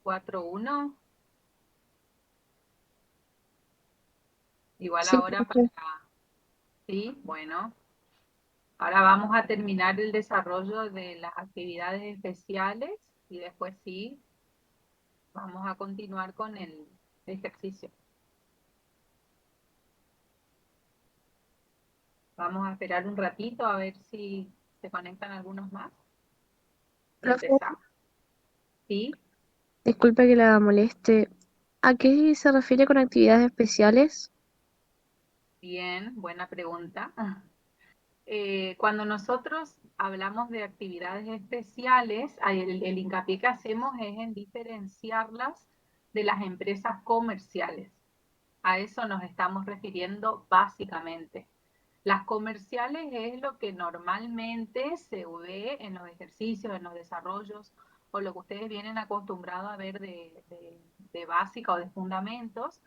4-1. Igual Sí, ahora profe. para... Sí, bueno. Ahora vamos a terminar el desarrollo de las actividades especiales y después sí, vamos a continuar con el ejercicio. Vamos a esperar un ratito a ver si se conectan algunos más y Profe, empezamos. ¿Sí? disculpe que la moleste. ¿A qué se refiere con actividades especiales? Bien, buena pregunta. Cuando nosotros hablamos de actividades especiales, el hincapié que hacemos es en diferenciarlas de las empresas comerciales. A eso nos estamos refiriendo básicamente. Las comerciales es lo que normalmente se ve en los ejercicios, en los desarrollos, o lo que ustedes vienen acostumbrados a ver de básica o de fundamentos.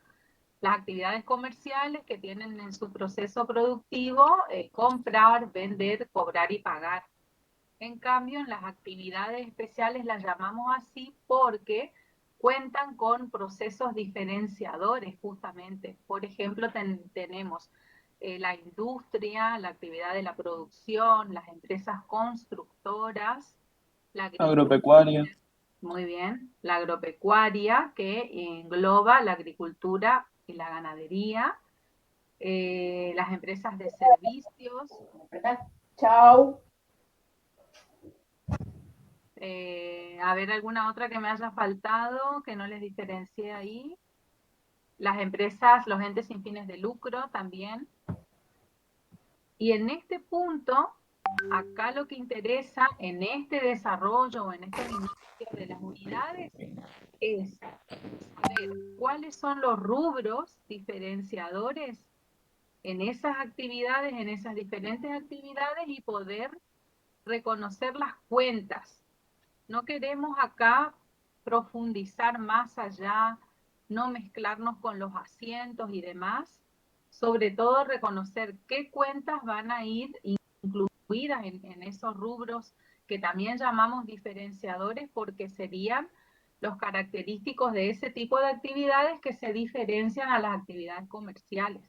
Las actividades comerciales que tienen en su proceso productivo comprar, vender, cobrar y pagar. En cambio, en las actividades especiales las llamamos así porque cuentan con procesos diferenciadores justamente. Por ejemplo, tenemos la industria, la actividad de la producción, las empresas constructoras, la Agropecuaria. agricultura, muy bien, la agropecuaria que engloba la agricultura y la ganadería, las empresas de servicios. Chao. A ver, alguna otra que me haya faltado, que no les diferencie ahí. Las empresas, los entes sin fines de lucro también. Y en este punto, acá lo que interesa en este desarrollo, en estos inicios de las unidades, es saber cuáles son los rubros diferenciadores en esas actividades, en esas diferentes actividades y poder reconocer las cuentas. No queremos acá profundizar más allá, no mezclarnos con los asientos y demás, sobre todo reconocer qué cuentas van a ir incluidas en esos rubros que también llamamos diferenciadores porque serían los característicos de ese tipo de actividades que se diferencian a las actividades comerciales.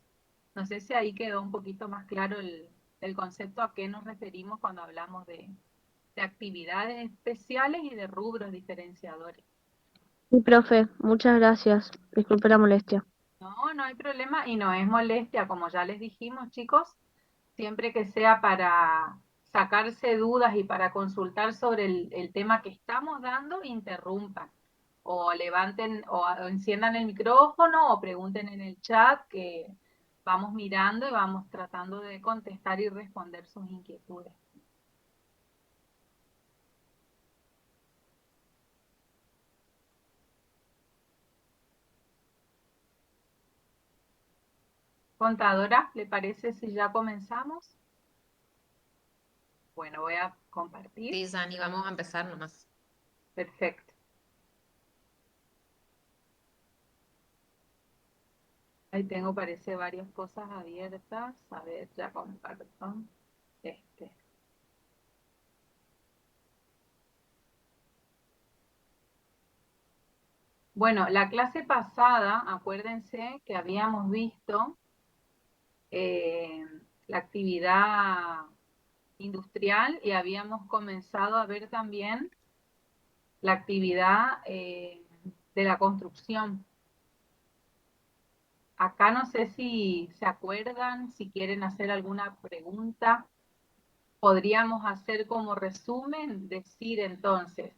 No sé si ahí quedó un poquito más claro el concepto a qué nos referimos cuando hablamos de actividades especiales y de rubros diferenciadores. Sí, profe, muchas gracias. Disculpe la molestia. No, no hay problema y no es molestia, como ya les dijimos, chicos, siempre que sea para sacarse dudas y para consultar sobre el tema que estamos dando, interrumpan o levanten o enciendan el micrófono o pregunten en el chat que vamos mirando y vamos tratando de contestar y responder sus inquietudes. Contadora, ¿le parece si ya comenzamos? Bueno, voy a compartir. Sí, Sani, vamos a empezar nomás. Perfecto. Ahí tengo, parece, varias cosas abiertas. A ver, ya comparto. Este. Bueno, la clase pasada, acuérdense que habíamos visto eh, la actividad industrial y habíamos comenzado a ver también la actividad de la construcción. Acá no sé si se acuerdan, si quieren hacer alguna pregunta, podríamos hacer como resumen, decir entonces,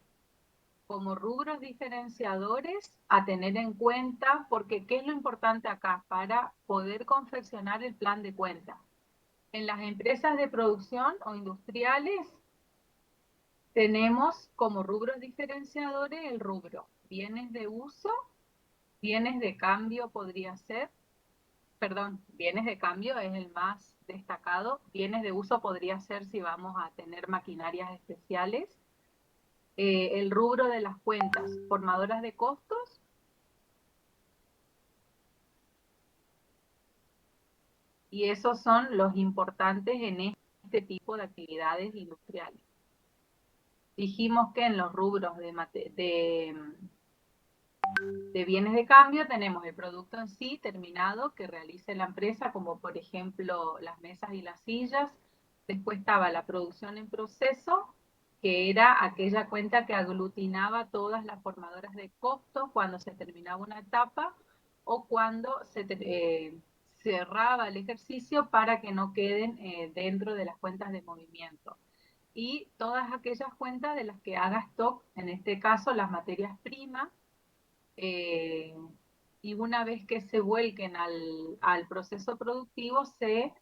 como rubros diferenciadores a tener en cuenta, porque ¿qué es lo importante acá? Para poder confeccionar el plan de cuenta. En las empresas de producción o industriales tenemos como rubros diferenciadores el rubro bienes de uso, bienes de cambio podría ser, perdón, bienes de cambio es el más destacado, bienes de uso podría ser si vamos a tener maquinarias especiales, el rubro de las cuentas formadoras de costos, y esos son los importantes en este tipo de actividades industriales. Dijimos que en los rubros de de bienes de cambio tenemos el producto en sí terminado que realice la empresa, como por ejemplo las mesas y las sillas. Después estaba la producción en proceso, que era aquella cuenta que aglutinaba todas las formadoras de costos cuando se terminaba una etapa o cuando se cerraba el ejercicio para que no queden dentro de las cuentas de movimiento. Y todas aquellas cuentas de las que haga stock, en este caso las materias primas, eh, y una vez que se vuelquen al proceso productivo, se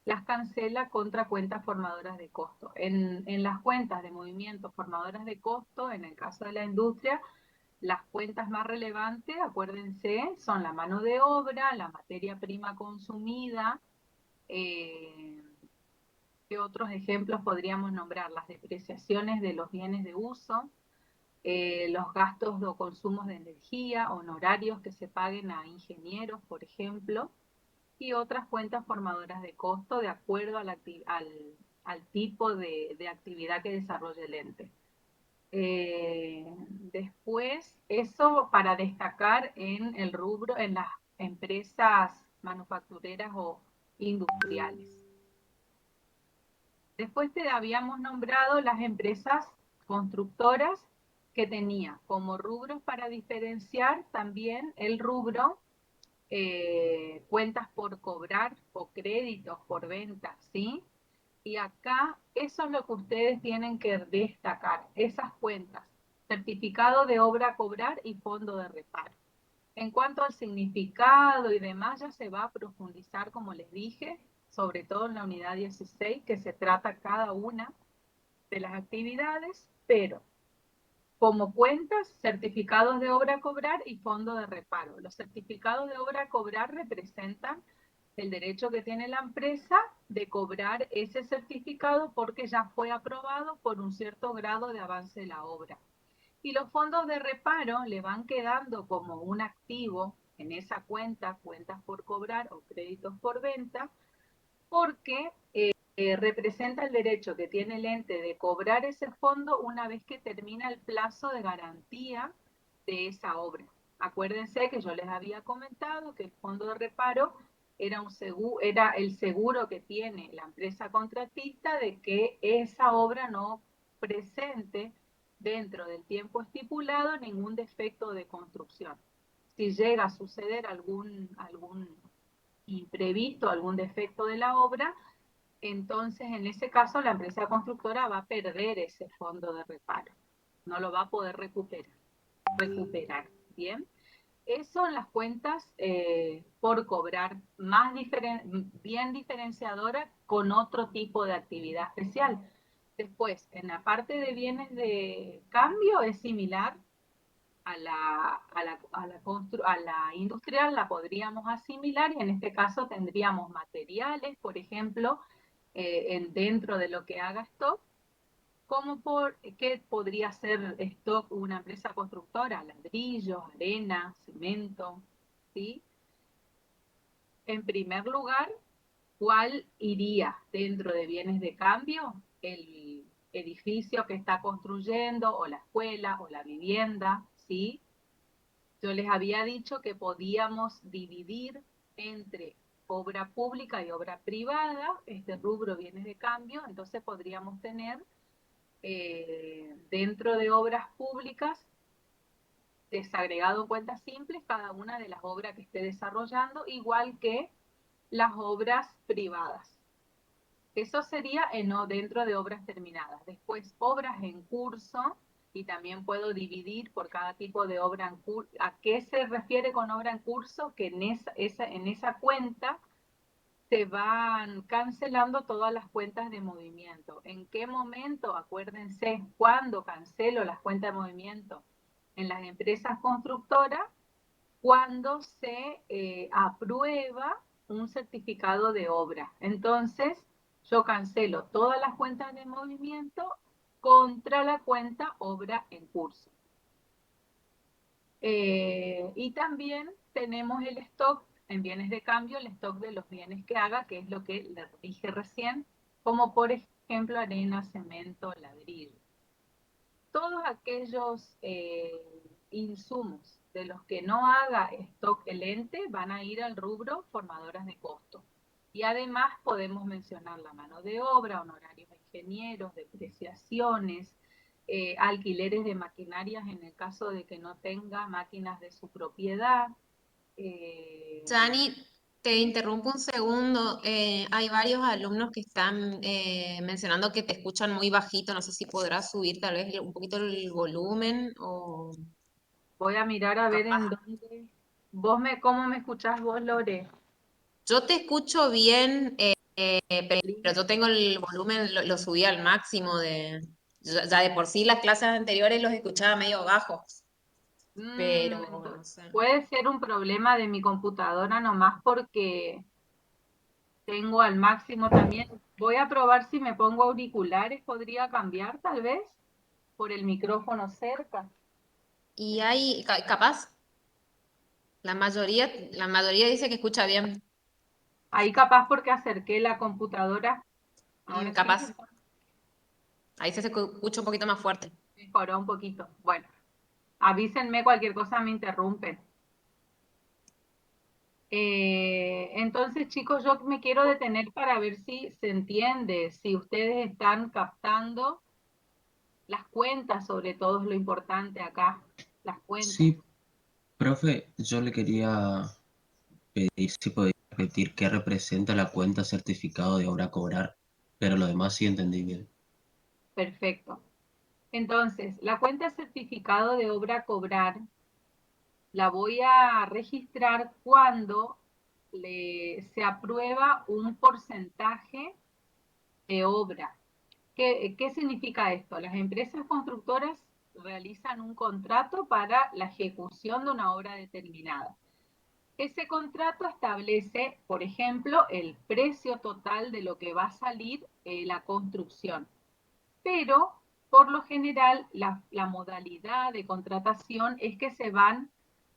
las cancela contra cuentas formadoras de costo. En las cuentas de movimiento formadoras de costo, en el caso de la industria, las cuentas más relevantes, acuérdense, son la mano de obra, la materia prima consumida. ¿Qué otros ejemplos podríamos nombrar? Las depreciaciones de los bienes de uso, los gastos o consumos de energía, honorarios que se paguen a ingenieros, por ejemplo, y otras cuentas formadoras de costo de acuerdo al tipo de actividad que desarrolle el ente. Después, eso para destacar en el rubro, en las empresas manufactureras o industriales. Después te habíamos nombrado las empresas constructoras que tenía como rubros para diferenciar también el rubro cuentas por cobrar o créditos por venta, ¿sí? Y acá eso es lo que ustedes tienen que destacar, esas cuentas, certificado de obra a cobrar y fondo de reparo. En cuanto al significado y demás, ya se va a profundizar, como les dije, sobre todo en la unidad 16, que se trata cada una de las actividades, pero como cuentas, certificados de obra a cobrar y fondo de reparo. Los certificados de obra a cobrar representan el derecho que tiene la empresa de cobrar ese certificado porque ya fue aprobado por un cierto grado de avance de la obra. Y los fondos de reparo le van quedando como un activo en esa cuenta, cuentas por cobrar o créditos por venta, porque representa el derecho que tiene el ente de cobrar ese fondo una vez que termina el plazo de garantía de esa obra. Acuérdense que yo les había comentado que el fondo de reparo era el seguro que tiene la empresa contratista de que esa obra no presente dentro del tiempo estipulado ningún defecto de construcción. Si llega a suceder algún imprevisto, algún defecto de la obra, entonces en ese caso la empresa constructora va a perder ese fondo de reparo, no lo va a poder recuperar. Bien, eso son las cuentas por cobrar, bien diferenciadoras con otro tipo de actividad especial. Después, en la parte de bienes de cambio es similar a la industrial, la podríamos asimilar y en este caso tendríamos materiales, por ejemplo, dentro de lo que haga stock, como ¿qué podría ser stock una empresa constructora? Ladrillos, arena, cemento, ¿sí? En primer lugar, ¿cuál iría dentro de bienes de cambio? El edificio que está construyendo, o la escuela, o la vivienda, ¿sí? Yo les había dicho que podíamos dividir entre obra pública y obra privada, este rubro bienes de cambio, entonces podríamos tener dentro de obras públicas, desagregado en cuentas simples, cada una de las obras que esté desarrollando, igual que las obras privadas. Eso sería dentro de obras terminadas. Después, obras en curso, y también puedo dividir por cada tipo de obra en curso. ¿A qué se refiere con obra en curso? Que en esa cuenta se van cancelando todas las cuentas de movimiento. ¿En qué momento? Acuérdense, cuando cancelo las cuentas de movimiento en las empresas constructoras, cuando se aprueba un certificado de obra. Entonces, yo cancelo todas las cuentas de movimiento contra la cuenta obra en curso. Y también tenemos el stock en bienes de cambio, el stock de los bienes que haga, que es lo que les dije recién, como por ejemplo arena, cemento, ladrillo. Todos aquellos insumos de los que no haga stock el ente van a ir al rubro formadoras de costo. Y además podemos mencionar la mano de obra, honorarios a ingenieros, depreciaciones, alquileres de maquinarias en el caso de que no tenga máquinas de su propiedad. Jani, te interrumpo un segundo. Hay varios alumnos que están mencionando que te escuchan muy bajito. No sé si podrás subir tal vez un poquito el volumen o Voy a mirar a ver en capaz. dónde. ¿Cómo me escuchás vos, Lore? Yo te escucho bien, pero Listo. yo tengo el volumen, lo subí al máximo ya de por sí las clases anteriores los escuchaba medio bajos, pero no sé. Puede ser un problema de mi computadora nomás porque tengo al máximo también. Voy a probar si me pongo auriculares, podría cambiar tal vez por el micrófono cerca. Y hay, capaz, la mayoría dice que escucha bien. Ahí capaz porque acerqué la computadora. Ahora sí Capaz, ahí se escucha un poquito más fuerte. mejoró un poquito. Bueno, avísenme cualquier cosa, me interrumpen. Entonces, chicos, yo me quiero detener para ver si se entiende, si ustedes están captando las cuentas, sobre todo es lo importante acá, las cuentas. Sí, profe, yo le quería pedir si podía repetir qué representa la cuenta certificado de obra a cobrar, pero lo demás sí entendí bien. Perfecto. Entonces, la cuenta certificado de obra a cobrar la voy a registrar cuando se aprueba un porcentaje de obra. ¿Qué significa esto? Las empresas constructoras realizan un contrato para la ejecución de una obra determinada. Ese contrato establece, por ejemplo, el precio total de lo que va a salir la construcción, pero por lo general la modalidad de contratación es que se van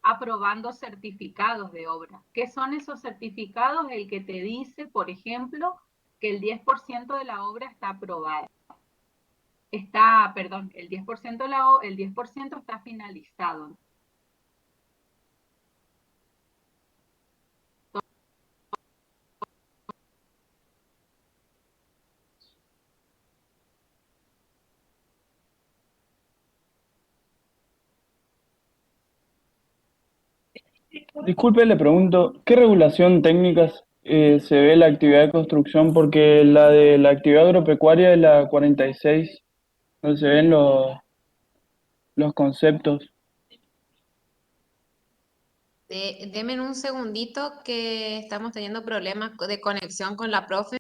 aprobando certificados de obra. ¿Qué son esos certificados? El que te dice, por ejemplo, que el 10% de la obra está aprobada. Perdón, el 10%, el 10% está finalizado. Disculpe, le pregunto, ¿qué regulación técnicas se ve la actividad de construcción? Porque la de la actividad agropecuaria es la 46, donde se ven los conceptos. Deme un segundito que estamos teniendo problemas de conexión con la profe.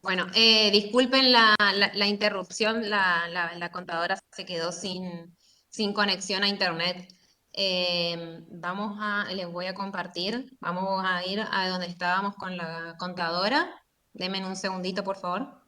Bueno, disculpen la interrupción, la contadora se quedó sin conexión a internet. Les voy a compartir, vamos a ir a donde estábamos con la contadora. Denme un segundito, por favor.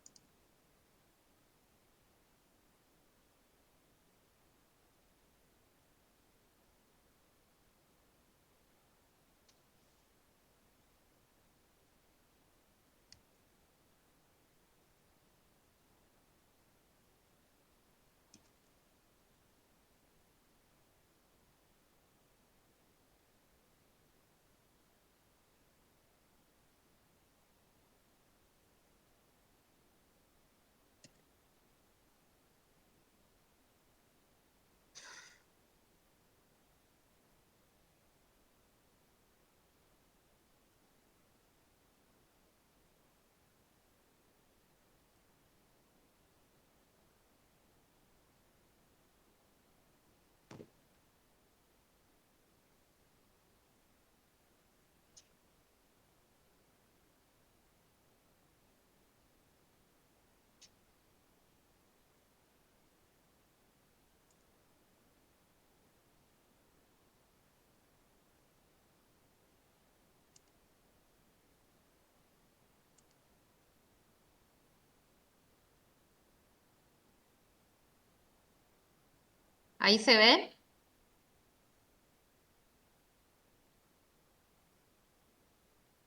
¿Ahí se ve?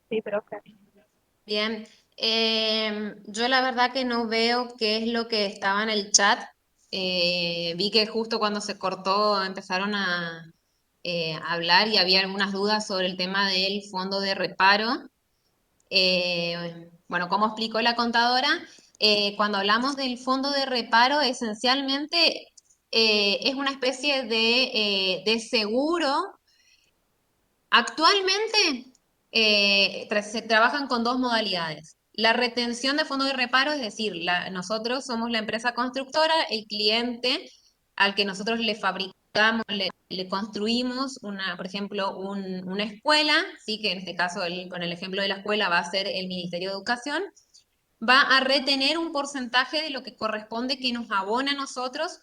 Sí, profe. Bien, yo la verdad que no veo qué es lo que estaba en el chat. Vi que justo cuando se cortó empezaron a hablar y había algunas dudas sobre el tema del fondo de reparo. Bueno, como explicó la contadora, cuando hablamos del fondo de reparo, esencialmente es una especie de seguro. Actualmente se trabajan con dos modalidades. La retención de fondo de reparo, es decir, nosotros somos la empresa constructora, el cliente al que nosotros le fabricamos, le construimos por ejemplo, una escuela, sí, que en este caso con el ejemplo de la escuela va a ser el Ministerio de Educación, va a retener un porcentaje de lo que corresponde que nos abona a nosotros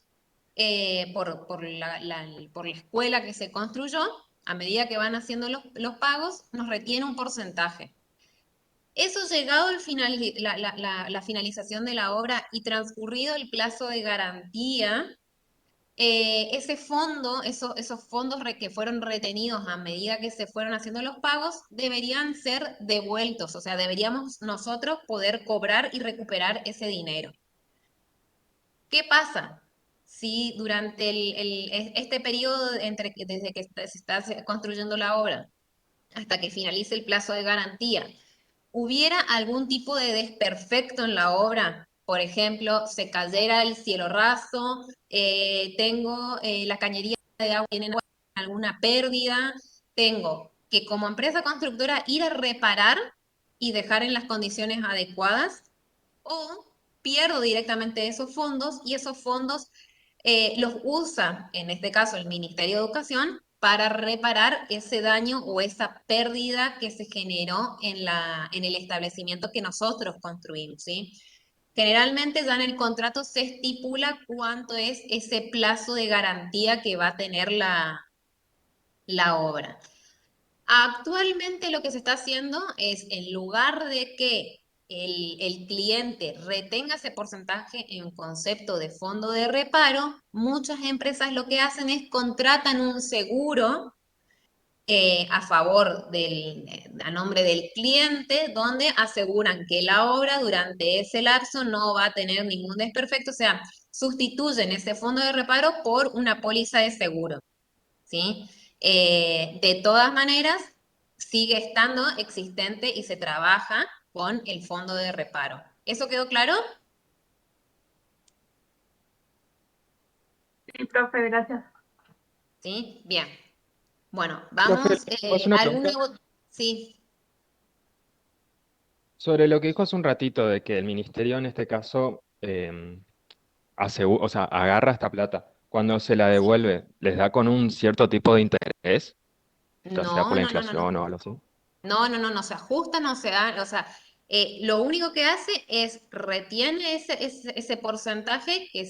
por la escuela que se construyó. A medida que van haciendo los pagos, nos retiene un porcentaje. Eso llegado la finalización de la obra y transcurrido el plazo de garantía, ese fondo, esos fondos que fueron retenidos a medida que se fueron haciendo los pagos, deberían ser devueltos, o sea, deberíamos nosotros poder cobrar y recuperar ese dinero. ¿Qué pasa? Si durante este periodo desde que se está construyendo la obra hasta que finalice el plazo de garantía, hubiera algún tipo de desperfecto en la obra, por ejemplo, se cayera el cielo raso, tengo la cañería de agua, tiene alguna pérdida, tengo que como empresa constructora ir a reparar y dejar en las condiciones adecuadas, o pierdo directamente esos fondos y esos fondos los usa, en este caso el Ministerio de Educación, para reparar ese daño o esa pérdida que se generó en el establecimiento que nosotros construimos, ¿sí? Generalmente ya en el contrato se estipula cuánto es ese plazo de garantía que va a tener la obra. Actualmente lo que se está haciendo es, en lugar de que el cliente retenga ese porcentaje en concepto de fondo de reparo, muchas empresas lo que hacen es contratan un seguro a favor a nombre del cliente, donde aseguran que la obra durante ese lapso no va a tener ningún desperfecto, o sea, sustituyen ese fondo de reparo por una póliza de seguro, ¿sí? De todas maneras, sigue estando existente y se trabaja con el fondo de reparo. ¿Eso quedó claro? Sí, profe, gracias. Sí, bien. Bueno, Profe, vamos. ¿puedo hacer una pregunta? Sí, Sobre lo que dijo hace un ratito de que el ministerio en este caso o sea, agarra esta plata. Cuando se la devuelve, ¿les da con un cierto tipo de interés? Ya sea por no, la no, no, no, no. inflación o algo así. No, no, no, no se ajusta, no se da, o sea, Lo único que hace es retiene ese porcentaje que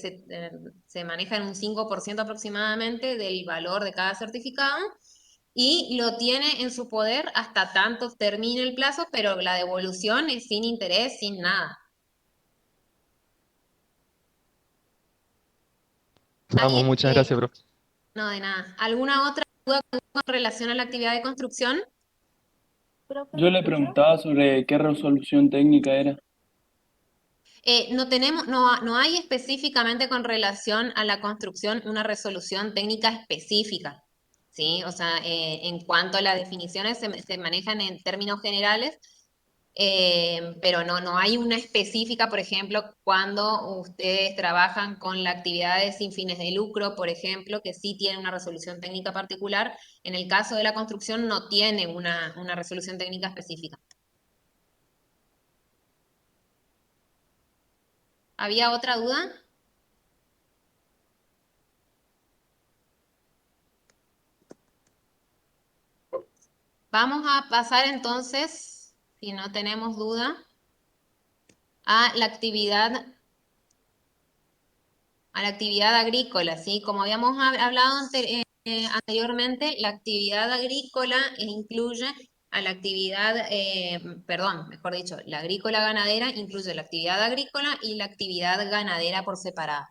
se maneja en un 5% aproximadamente del valor de cada certificado y lo tiene en su poder hasta tanto termine el plazo, pero la devolución es sin interés, sin nada. Vamos, muchas gracias, profe. No, de nada. ¿Alguna otra duda con relación a la actividad de construcción? Yo le preguntaba sobre qué resolución técnica era. No hay específicamente con relación a la construcción una resolución técnica específica, ¿sí? O sea, en cuanto a las definiciones se manejan en términos generales, pero no hay una específica, por ejemplo, cuando ustedes trabajan con las actividades sin fines de lucro, por ejemplo, que sí tiene una resolución técnica particular. En el caso de la construcción no tiene una resolución técnica específica. ¿Había otra duda? Vamos a pasar entonces, si no tenemos duda, a la actividad agrícola, ¿sí? Como habíamos hablado anteriormente, la actividad agrícola incluye a la actividad, perdón, mejor dicho, la agrícola ganadera incluye la actividad agrícola y la actividad ganadera por separado.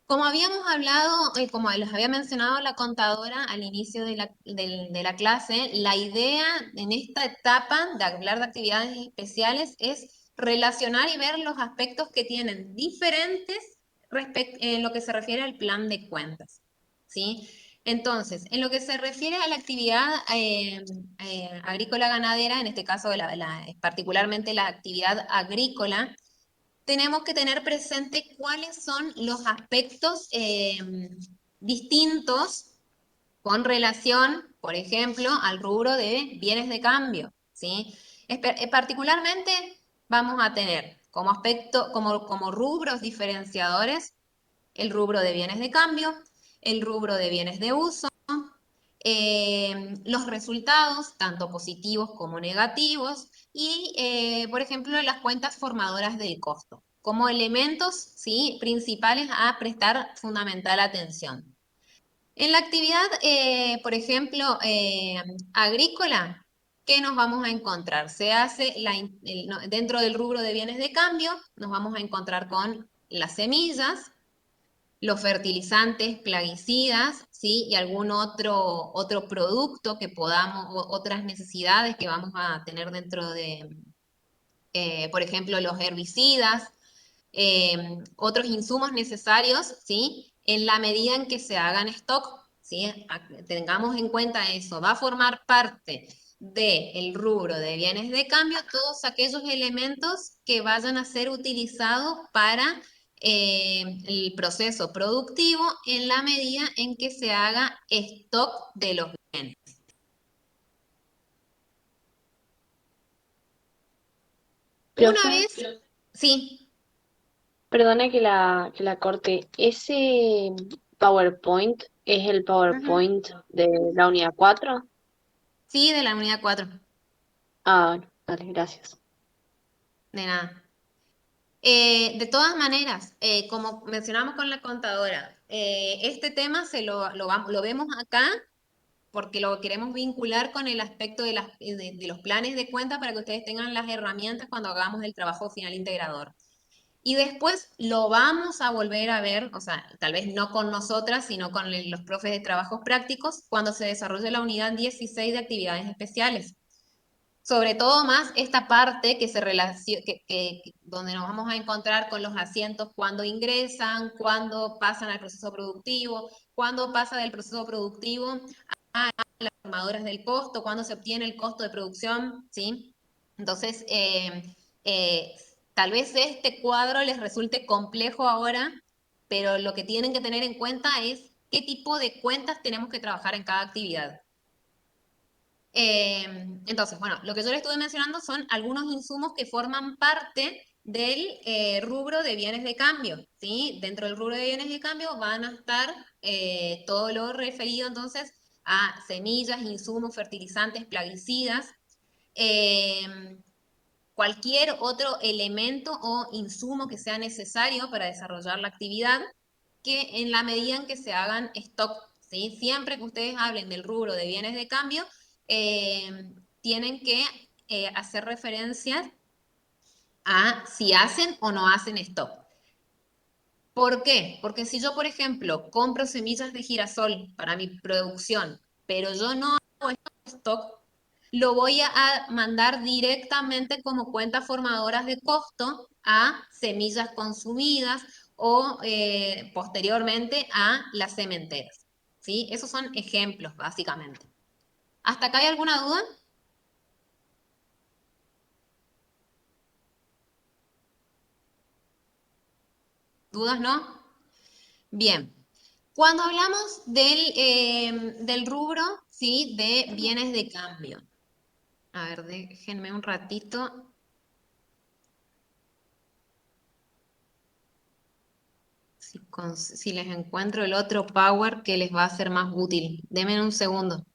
Como habíamos hablado, como les había mencionado la contadora al inicio de la clase, la idea en esta etapa de hablar de actividades especiales es relacionar y ver los aspectos que tienen diferentes en lo que se refiere al plan de cuentas, ¿sí? Entonces, en lo que se refiere a la actividad agrícola ganadera, en este caso particularmente la actividad agrícola, tenemos que tener presente cuáles son los aspectos distintos con relación, por ejemplo, al rubro de bienes de cambio, ¿sí? Particularmente vamos a tener como aspecto, como rubros diferenciadores, el rubro de bienes de cambio, el rubro de bienes de uso, los resultados, tanto positivos como negativos, y, por ejemplo, las cuentas formadoras del costo, como elementos, ¿sí?, principales a prestar fundamental atención. En la actividad, por ejemplo, agrícola, ¿qué nos vamos a encontrar? Se hace dentro del rubro de bienes de cambio, nos vamos a encontrar con las semillas, los fertilizantes, plaguicidas, ¿sí? Y algún otro producto que podamos, otras necesidades que vamos a tener dentro de, por ejemplo, los herbicidas, otros insumos necesarios, ¿sí? En la medida en que se hagan stock, ¿sí? Tengamos en cuenta eso, va a formar parte del rubro de bienes de cambio todos aquellos elementos que vayan a ser utilizados para el proceso productivo en la medida en que se haga stock de los bienes. Una Profe, vez, sí. perdone que la corte. ¿Ese PowerPoint es el Ujú. PowerPoint de la unidad 4? Sí, de la unidad 4, Ah, bueno, vale, gracias. de nada. De todas maneras, como mencionamos con la contadora, este tema lo vemos acá porque lo queremos vincular con el aspecto de los planes de cuenta para que ustedes tengan las herramientas cuando hagamos el trabajo final integrador. Y después lo vamos a volver a ver, o sea, tal vez no con nosotras, sino con los profes de trabajos prácticos, cuando se desarrolle la unidad 16 de actividades especiales. Sobre todo más esta parte que se donde nos vamos a encontrar con los asientos cuando ingresan, cuando pasan al proceso productivo, cuando pasa del proceso productivo a las formadoras del costo, cuando se obtiene el costo de producción, ¿sí? Entonces, eh, tal vez este cuadro les resulte complejo ahora, pero lo que tienen que tener en cuenta es qué tipo de cuentas tenemos que trabajar en cada actividad. Entonces, bueno, lo que yo les estuve mencionando son algunos insumos que forman parte del rubro de bienes de cambio, ¿sí? Dentro del rubro de bienes de cambio van a estar todo lo referido entonces a semillas, insumos, fertilizantes, plaguicidas. cualquier otro elemento o insumo que sea necesario para desarrollar la actividad, que en la medida en que se hagan stock, ¿sí? Siempre que ustedes hablen del rubro de bienes de cambio, tienen que hacer referencia a si hacen o no hacen stock. ¿Por qué? Porque si yo, por ejemplo, compro semillas de girasol para mi producción, pero yo no hago stock, lo voy a mandar directamente como cuentas formadoras de costo a semillas consumidas o posteriormente a las cementeras. ¿Sí? Esos son ejemplos, básicamente. ¿Hasta acá hay alguna duda? ¿Dudas no? Bien. Cuando hablamos del rubro, ¿sí? De bienes de cambio. A ver, déjenme un ratito. Si les encuentro el otro power que les va a ser más útil. Denme un segundo.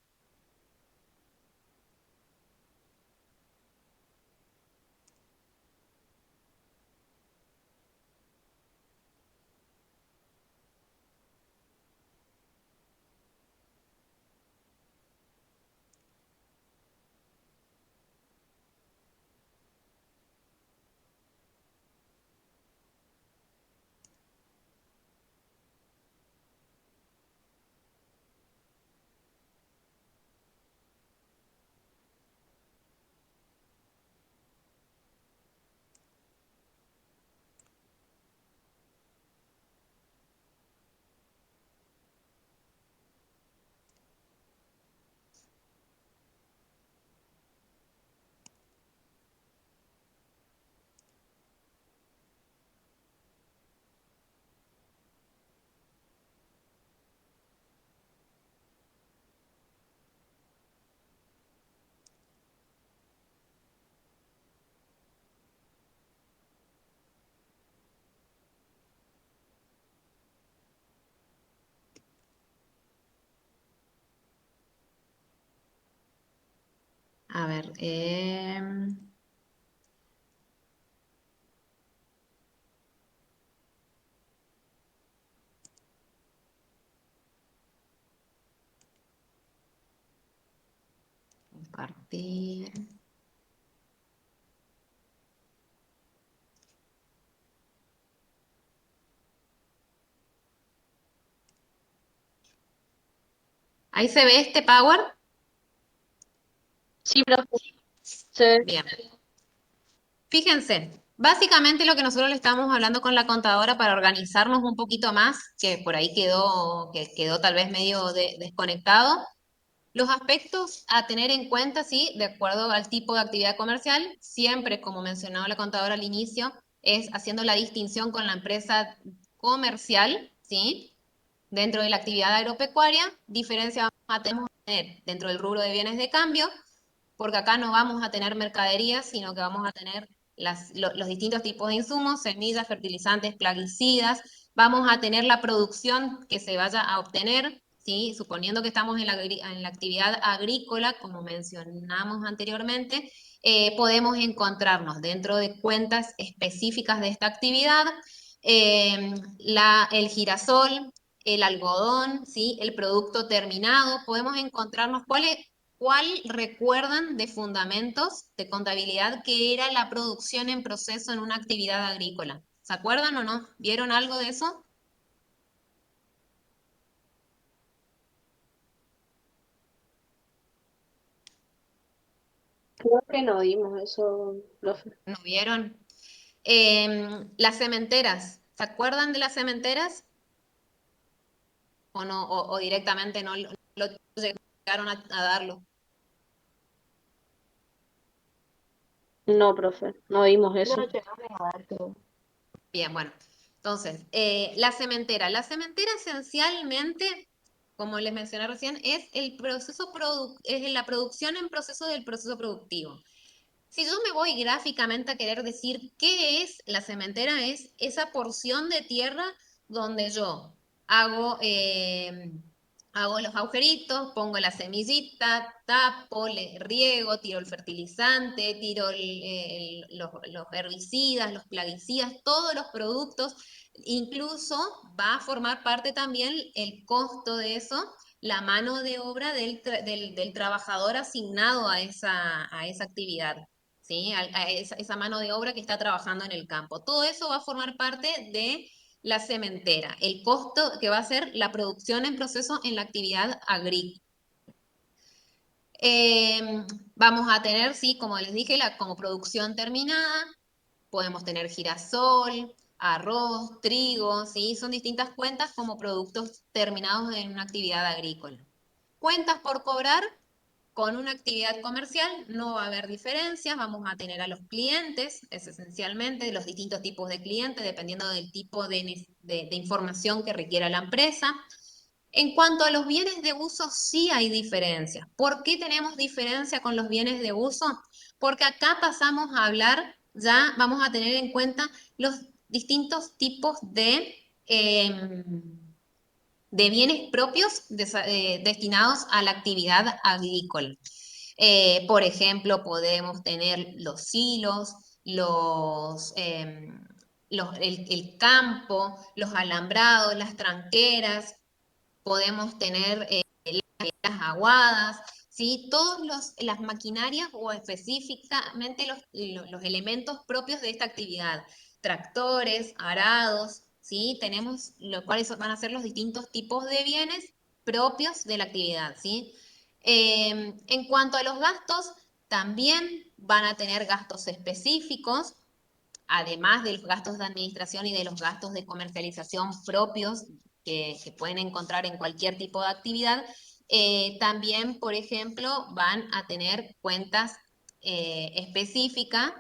A ver, compartir. ¿Ahí se ve este power? Sí, profe. Se ve. Bien. Fíjense, básicamente lo que nosotros le estamos hablando con la contadora para organizarnos un poquito más, que por ahí que quedó tal vez medio desconectado, los aspectos a tener en cuenta, sí, de acuerdo al tipo de actividad comercial, siempre, como mencionaba la contadora al inicio, es haciendo la distinción con la empresa comercial, ¿sí? Dentro de la actividad agropecuaria, diferencia vamos a tener dentro del rubro de bienes de cambio, porque acá no vamos a tener mercaderías, sino que vamos a tener los distintos tipos de insumos, semillas, fertilizantes, plaguicidas, vamos a tener la producción que se vaya a obtener, ¿sí? Suponiendo que estamos en la actividad agrícola, como mencionamos anteriormente, podemos encontrarnos dentro de cuentas específicas de esta actividad, el girasol, el algodón, ¿sí? El producto terminado, podemos encontrarnos ¿cuál recuerdan de fundamentos de contabilidad que era la producción en proceso en una actividad agrícola? ¿Se acuerdan o no? ¿Vieron algo de eso? Creo que no dimos eso, profe. ¿No vieron? Las cementeras, ¿se acuerdan de las cementeras? ¿O no? ¿O directamente no lo llegaron a darlo? No, profe, no dimos No eso. lo llegamos a dar, creo. Bien, bueno. Entonces, la cementera. La cementera esencialmente, como les mencioné recién, es es la producción en proceso del proceso productivo. Si yo me voy gráficamente a querer decir qué es la cementera, es esa porción de tierra donde yo hago hago los agujeritos, pongo la semillita, tapo, le riego, tiro el fertilizante, tiro los herbicidas, los plaguicidas, todos los productos. Incluso va a formar parte también el costo de eso, la mano de obra del trabajador asignado a esa actividad, ¿sí? Esa mano de obra que está trabajando en el campo. Todo eso va a formar parte de la cementera, el costo que va a ser la producción en proceso en la actividad agrícola. Vamos a tener, sí, como les dije, como producción terminada, podemos tener girasol, arroz, trigo, ¿sí? Son distintas cuentas como productos terminados en una actividad agrícola. Cuentas por cobrar. Con una actividad comercial no va a haber diferencias, vamos a tener a los clientes, es esencialmente los distintos tipos de clientes, dependiendo del tipo de información que requiera la empresa. En cuanto a los bienes de uso, sí hay diferencias. ¿Por qué tenemos diferencia con los bienes de uso? Porque acá pasamos a hablar, ya vamos a tener en cuenta los distintos tipos de bienes propios destinados a la actividad agrícola. Por ejemplo, podemos tener los silos, el campo, los alambrados, las tranqueras, podemos tener las aguadas, ¿sí? Todas las maquinarias o específicamente los elementos propios de esta actividad, tractores, arados, ¿sí? Tenemos cuáles van a ser los distintos tipos de bienes propios de la actividad, ¿sí? En cuanto a los gastos, también van a tener gastos específicos, además de los gastos de administración y de los gastos de comercialización propios que pueden encontrar en cualquier tipo de actividad. También, por ejemplo, van a tener cuentas específicas.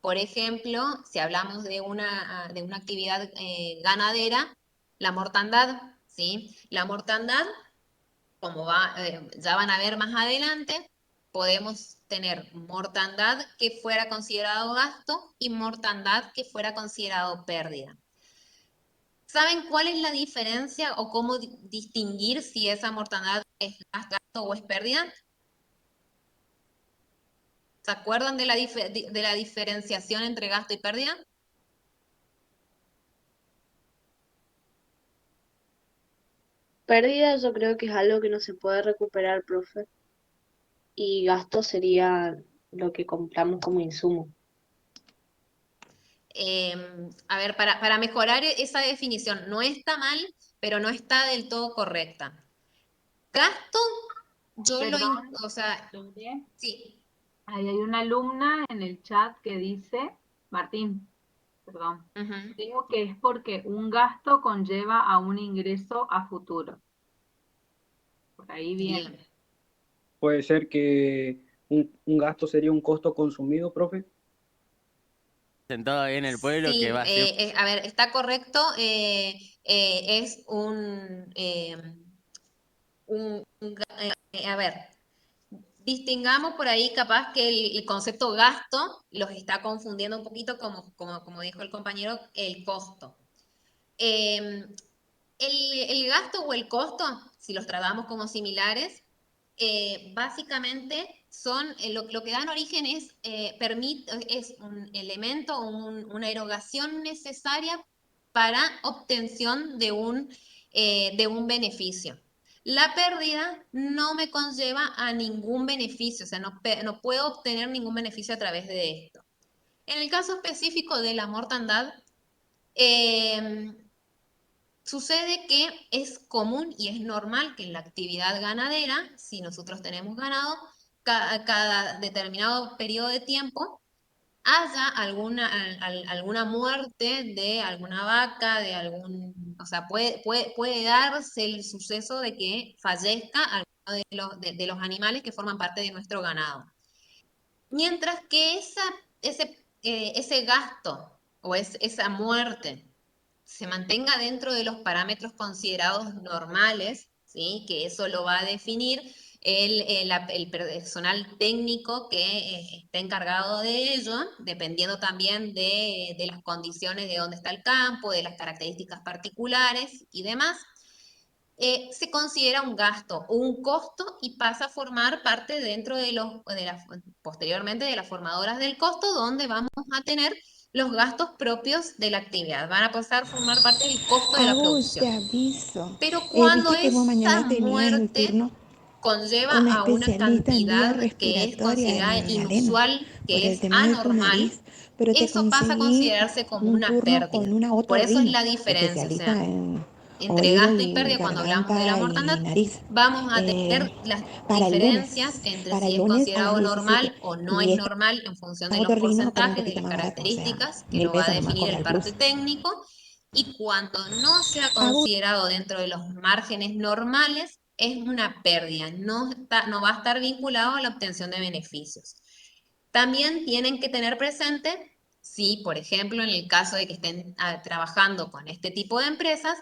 Por ejemplo, si hablamos de una actividad ganadera, la mortandad, ¿sí? La mortandad, como ya van a ver más adelante, podemos tener mortandad que fuera considerado gasto y mortandad que fuera considerado pérdida. ¿Saben cuál es la diferencia o cómo distinguir si esa mortandad es gasto o es pérdida? ¿Se acuerdan de la diferenciación entre gasto y pérdida? Pérdida yo creo que es algo que no se puede recuperar, profe. Y gasto sería lo que compramos como insumo. A ver, para mejorar esa definición, no está mal, pero no está del todo correcta. Gasto, Perdón, o sea, Gloria. sí. Ahí hay una alumna en el chat que dice, Martín, perdón, Ujú. digo que es porque un gasto conlleva a un ingreso a futuro. Por ahí viene. Bien. Puede ser que un gasto sería un costo consumido, profe. Sentado ahí en el pueblo que Sí, va así. a ver, está correcto, es a ver, distingamos por ahí capaz que el concepto gasto los está confundiendo un poquito como dijo el compañero, el costo. Eh, el gasto o el costo, si los tratamos como similares, básicamente son, lo que dan origen es un elemento, una erogación necesaria para obtención de un beneficio. La pérdida no me conlleva a ningún beneficio, o sea, no puedo obtener ningún beneficio a través de esto. En el caso específico de la mortandad, eh, sucede que es común y es normal que en la actividad ganadera, si nosotros tenemos ganado, cada determinado periodo de tiempo haya alguna muerte de alguna vaca, o sea, puede darse el suceso de que fallezca alguno de los animales que forman parte de nuestro ganado. Mientras que ese gasto o esa muerte se mantenga dentro de los parámetros considerados normales, ¿sí? Que eso lo va a definir el personal técnico que está encargado de ello, dependiendo también de las condiciones de dónde está el campo, de las características particulares y demás. se considera un gasto o un costo y pasa a formar parte dentro de posteriormente de las formadoras del costo, donde vamos a tener los gastos propios de la actividad. Van a pasar a formar parte del costo de la Agus, te producción. aviso. Pero cuando Viste que vos esa mañana tenías el muerte turno conlleva con una a una especialista en vías cantidad que es respiratorias en considerada Magdalena inusual, por que el es tema de tu anormal, nariz, pero te eso pasa a conseguí considerarse como un una turno con pérdida. una Por eso es otorrino, la diferencia, o especialista sea, en entre oído gasto y y pérdida, cuando hablamos de la garganta mortandad, y nariz. vamos a tener las Para el diferencias lunes, entre para si el es lunes a las considerado 17. normal o no Y es esta normal en función de los otorrino está un porcentajes, de poquito las más barato, o sea, características que 1000 lo va a pesos nomás definir cobra el el parte plus. técnico. Y cuando no sea Agus, considerado dentro de los márgenes normales, es una pérdida, no va a estar vinculado a la obtención de beneficios. También tienen que tener presente si, por ejemplo, en el caso de que estén trabajando con este tipo de empresas,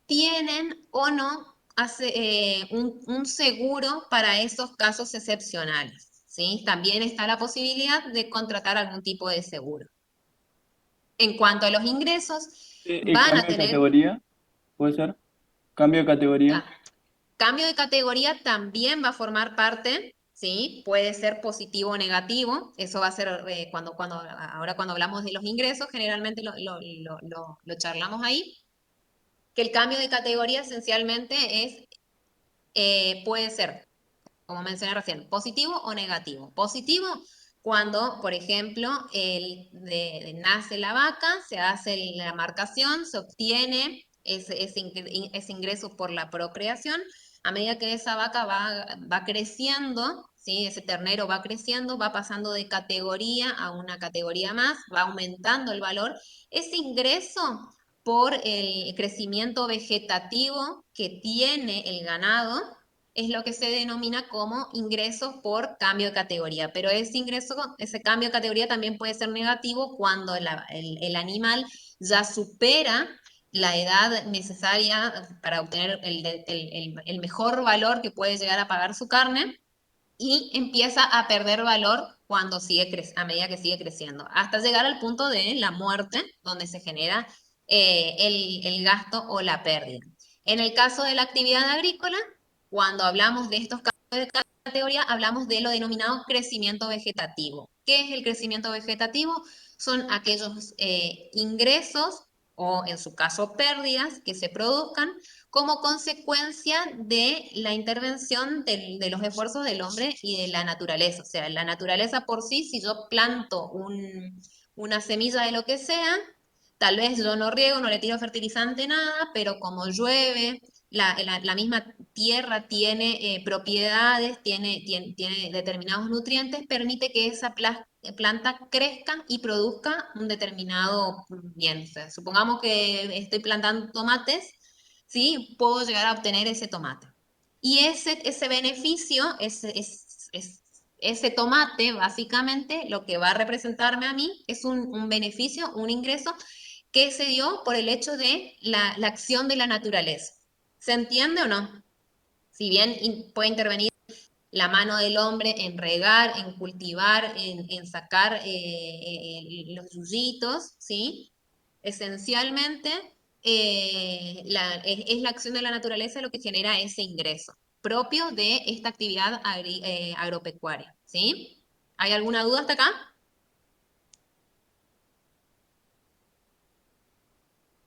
tienen o no un seguro para esos casos excepcionales, ¿sí? También está la posibilidad de contratar algún tipo de seguro. En cuanto a los ingresos, van a ¿Cambio de tener categoría? ¿Puede ser? ¿Cambio de categoría? cambio de categoría, también va a formar parte, ¿sí? Puede ser positivo o negativo. Eso va a ser ahora cuando hablamos de los ingresos, generalmente lo charlamos ahí. Que el cambio de categoría esencialmente puede ser, como mencioné recién, positivo o negativo. Positivo cuando, por ejemplo, nace la vaca, se hace la marcación, se obtiene ese ingreso por la procreación. A medida que esa vaca va creciendo, ¿sí? Ese ternero va creciendo, va pasando de categoría a una categoría más, va aumentando el valor. Ese ingreso por el crecimiento vegetativo que tiene el ganado, es lo que se denomina como ingresos por cambio de categoría. Pero ese cambio de categoría también puede ser negativo cuando el animal ya supera la edad necesaria para obtener el mejor valor que puede llegar a pagar su carne, y empieza a perder valor cuando a medida que sigue creciendo, hasta llegar al punto de la muerte, donde se genera el gasto o la pérdida. En el caso de la actividad agrícola, cuando hablamos de estos cambios de categoría, hablamos de lo denominado crecimiento vegetativo. ¿Qué es el crecimiento vegetativo? Son aquellos ingresos o, en su caso, pérdidas que se produzcan como consecuencia de la intervención de los esfuerzos del hombre y de la naturaleza. O sea, la naturaleza por sí, si yo planto una semilla de lo que sea, tal vez yo no riego, no le tiro fertilizante, nada, pero como llueve, la misma tierra tiene propiedades, tiene determinados nutrientes, permite que esa planta crezca y produzca un determinado bien. O sea, supongamos que estoy plantando tomates, ¿sí? Puedo llegar a obtener ese tomate. Y ese beneficio, ese tomate, básicamente, lo que va a representarme a mí es un beneficio, un ingreso que se dio por el hecho de la acción de la naturaleza. ¿Se entiende o no? Si bien puede intervenir la mano del hombre en regar, en cultivar, en sacar los yuyitos, ¿sí? Esencialmente es la acción de la naturaleza lo que genera ese ingreso propio de esta actividad agropecuaria, ¿sí? ¿Hay alguna duda hasta acá?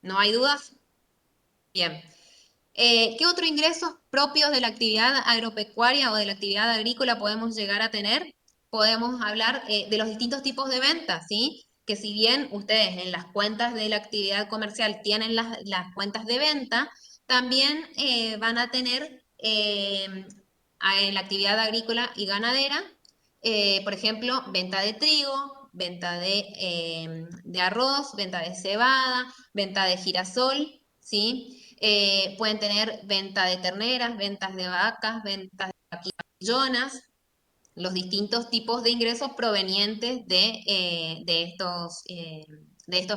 ¿No hay dudas? Bien. ¿Qué otros ingresos propios de la actividad agropecuaria o de la actividad agrícola podemos llegar a tener? Podemos hablar de los distintos tipos de ventas, ¿sí? Que si bien ustedes en las cuentas de la actividad comercial tienen las cuentas de venta, también van a tener en la actividad agrícola y ganadera, por ejemplo, venta de trigo, venta de arroz, venta de cebada, venta de girasol, ¿sí? Pueden tener venta de terneras, ventas de vacas, ventas de vaquillonas, los distintos tipos de ingresos provenientes de estos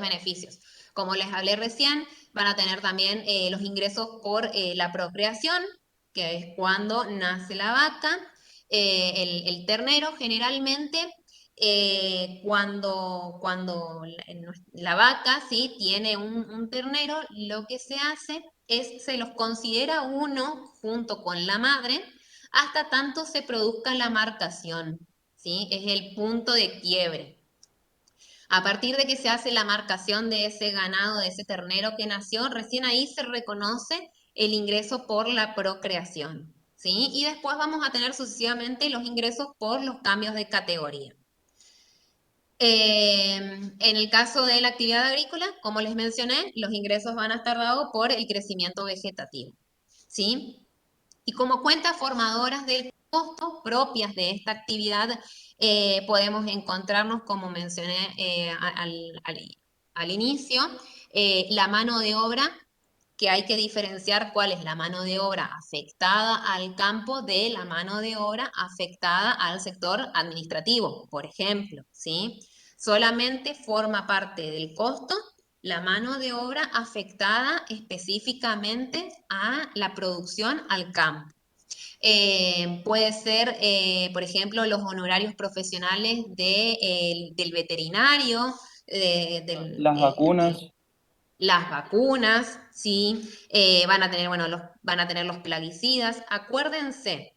beneficios. Como les hablé recién, van a tener también los ingresos por la procreación, que es cuando nace la vaca, el ternero generalmente. Cuando la vaca, ¿sí? Tiene un ternero, lo que se hace se los considera uno junto con la madre hasta tanto se produzca la marcación, ¿sí? Es el punto de quiebre. A partir de que se hace la marcación de ese ganado, de ese ternero que nació, recién ahí se reconoce el ingreso por la procreación, ¿sí? Y después vamos a tener sucesivamente los ingresos por los cambios de categoría. En el caso de la actividad agrícola, como les mencioné, los ingresos van a estar dados por el crecimiento vegetativo, ¿sí? Y como cuentas formadoras del costo propias de esta actividad, podemos encontrarnos, como mencioné al inicio, la mano de obra, que hay que diferenciar cuál es la mano de obra afectada al campo de la mano de obra afectada al sector administrativo, por ejemplo, ¿sí? Solamente forma parte del costo la mano de obra afectada específicamente a la producción al campo. Puede ser, por ejemplo, los honorarios profesionales del veterinario, Las vacunas. las vacunas, ¿sí? Van a tener, bueno, van a tener los plaguicidas. Acuérdense,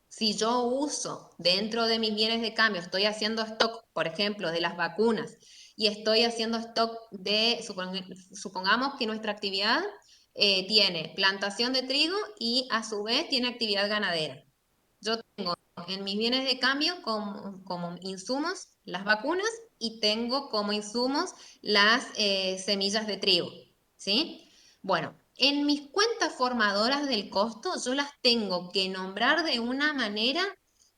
si yo uso dentro de mis bienes de cambio, estoy haciendo stock, por ejemplo, de las vacunas, y estoy haciendo stock de, supongamos que nuestra actividad tiene plantación de trigo y a su vez tiene actividad ganadera. Yo tengo en mis bienes de cambio como insumos las vacunas y tengo como insumos las semillas de trigo, ¿sí? Bueno, en mis cuentas formadoras del costo yo las tengo que nombrar de una manera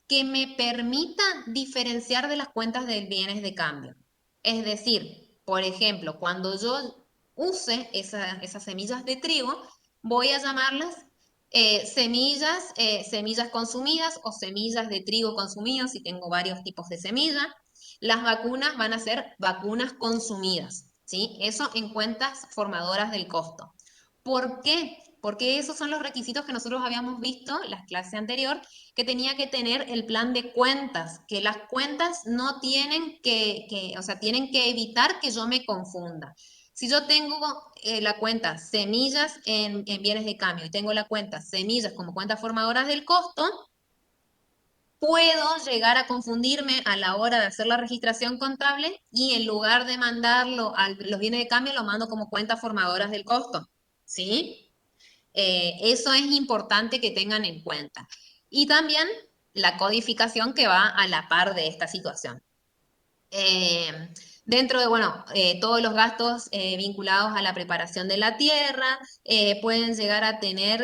que me permita diferenciar de las cuentas de bienes de cambio. Es decir, por ejemplo, cuando yo use esas semillas de trigo, voy a llamarlas semillas consumidas o semillas de trigo consumidas, si tengo varios tipos de semillas. Las vacunas van a ser vacunas consumidas, ¿sí? Eso en cuentas formadoras del costo. ¿Por qué? Porque esos son los requisitos que nosotros habíamos visto en la clase anterior, que tenía que tener el plan de cuentas, que las cuentas no tienen o sea, tienen que evitar que yo me confunda. Si yo tengo la cuenta semillas en bienes de cambio y tengo la cuenta semillas como cuentas formadoras del costo, puedo llegar a confundirme a la hora de hacer la registración contable y en lugar de mandarlo a los bienes de cambio, lo mando como cuentas formadoras del costo, ¿sí? Eso es importante que tengan en cuenta. Y también la codificación que va a la par de esta situación. Dentro de, bueno, todos los gastos vinculados a la preparación de la tierra pueden llegar a tener,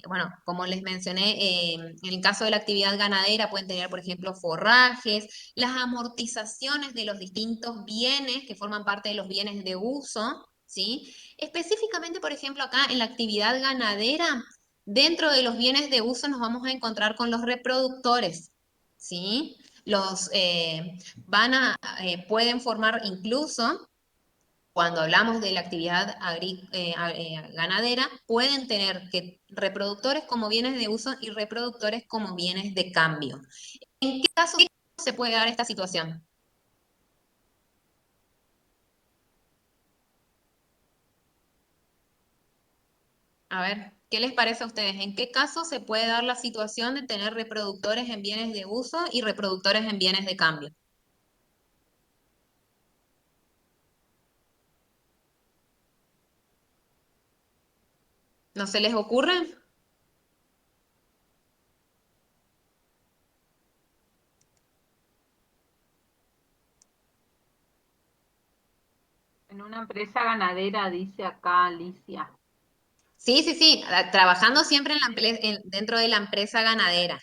bueno, como les mencioné, en el caso de la actividad ganadera pueden tener, por ejemplo, forrajes, las amortizaciones de los distintos bienes que forman parte de los bienes de uso, ¿sí? Específicamente, por ejemplo, acá en la actividad ganadera, dentro de los bienes de uso nos vamos a encontrar con los reproductores, ¿sí? Los pueden formar incluso, cuando hablamos de la actividad ganadera, pueden tener reproductores como bienes de uso y reproductores como bienes de cambio. ¿En qué caso se puede dar esta situación? A ver, ¿qué les parece a ustedes? ¿En qué caso se puede dar la situación de tener reproductores en bienes de uso y reproductores en bienes de cambio? ¿No se les ocurre? En una empresa ganadera, dice acá Alicia. Sí, sí, sí, trabajando siempre dentro de la empresa ganadera.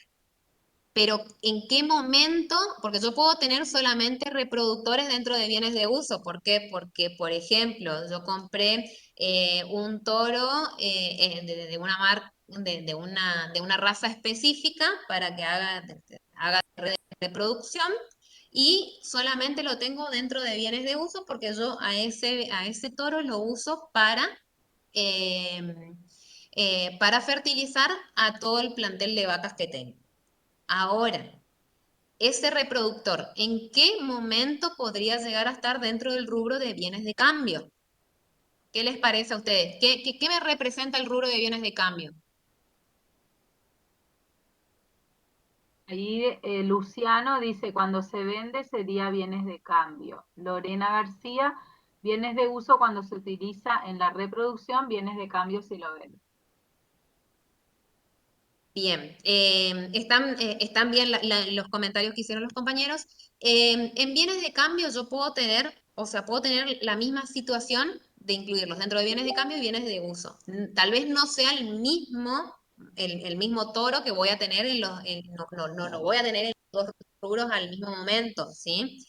Pero ¿en qué momento? Porque yo puedo tener solamente reproductores dentro de bienes de uso. ¿Por qué? Porque, por ejemplo, yo compré un toro de una raza específica para que haga reproducción y solamente lo tengo dentro de bienes de uso porque yo a ese toro lo uso para fertilizar a todo el plantel de vacas que tengo. Ahora, ese reproductor, ¿en qué momento podría llegar a estar dentro del rubro de bienes de cambio? ¿Qué les parece a ustedes? ¿Qué me representa el rubro de bienes de cambio? Ahí Luciano dice, cuando se vende sería bienes de cambio. Lorena García, bienes de uso cuando se utiliza en la reproducción, bienes de cambio si lo vende. Bien, están bien los comentarios que hicieron los compañeros. En bienes de cambio yo puedo tener, o sea, puedo tener la misma situación de incluirlos dentro de bienes de cambio y bienes de uso. Tal vez no sea el mismo toro que voy a tener no voy a tener en los dos rubros al mismo momento, ¿sí?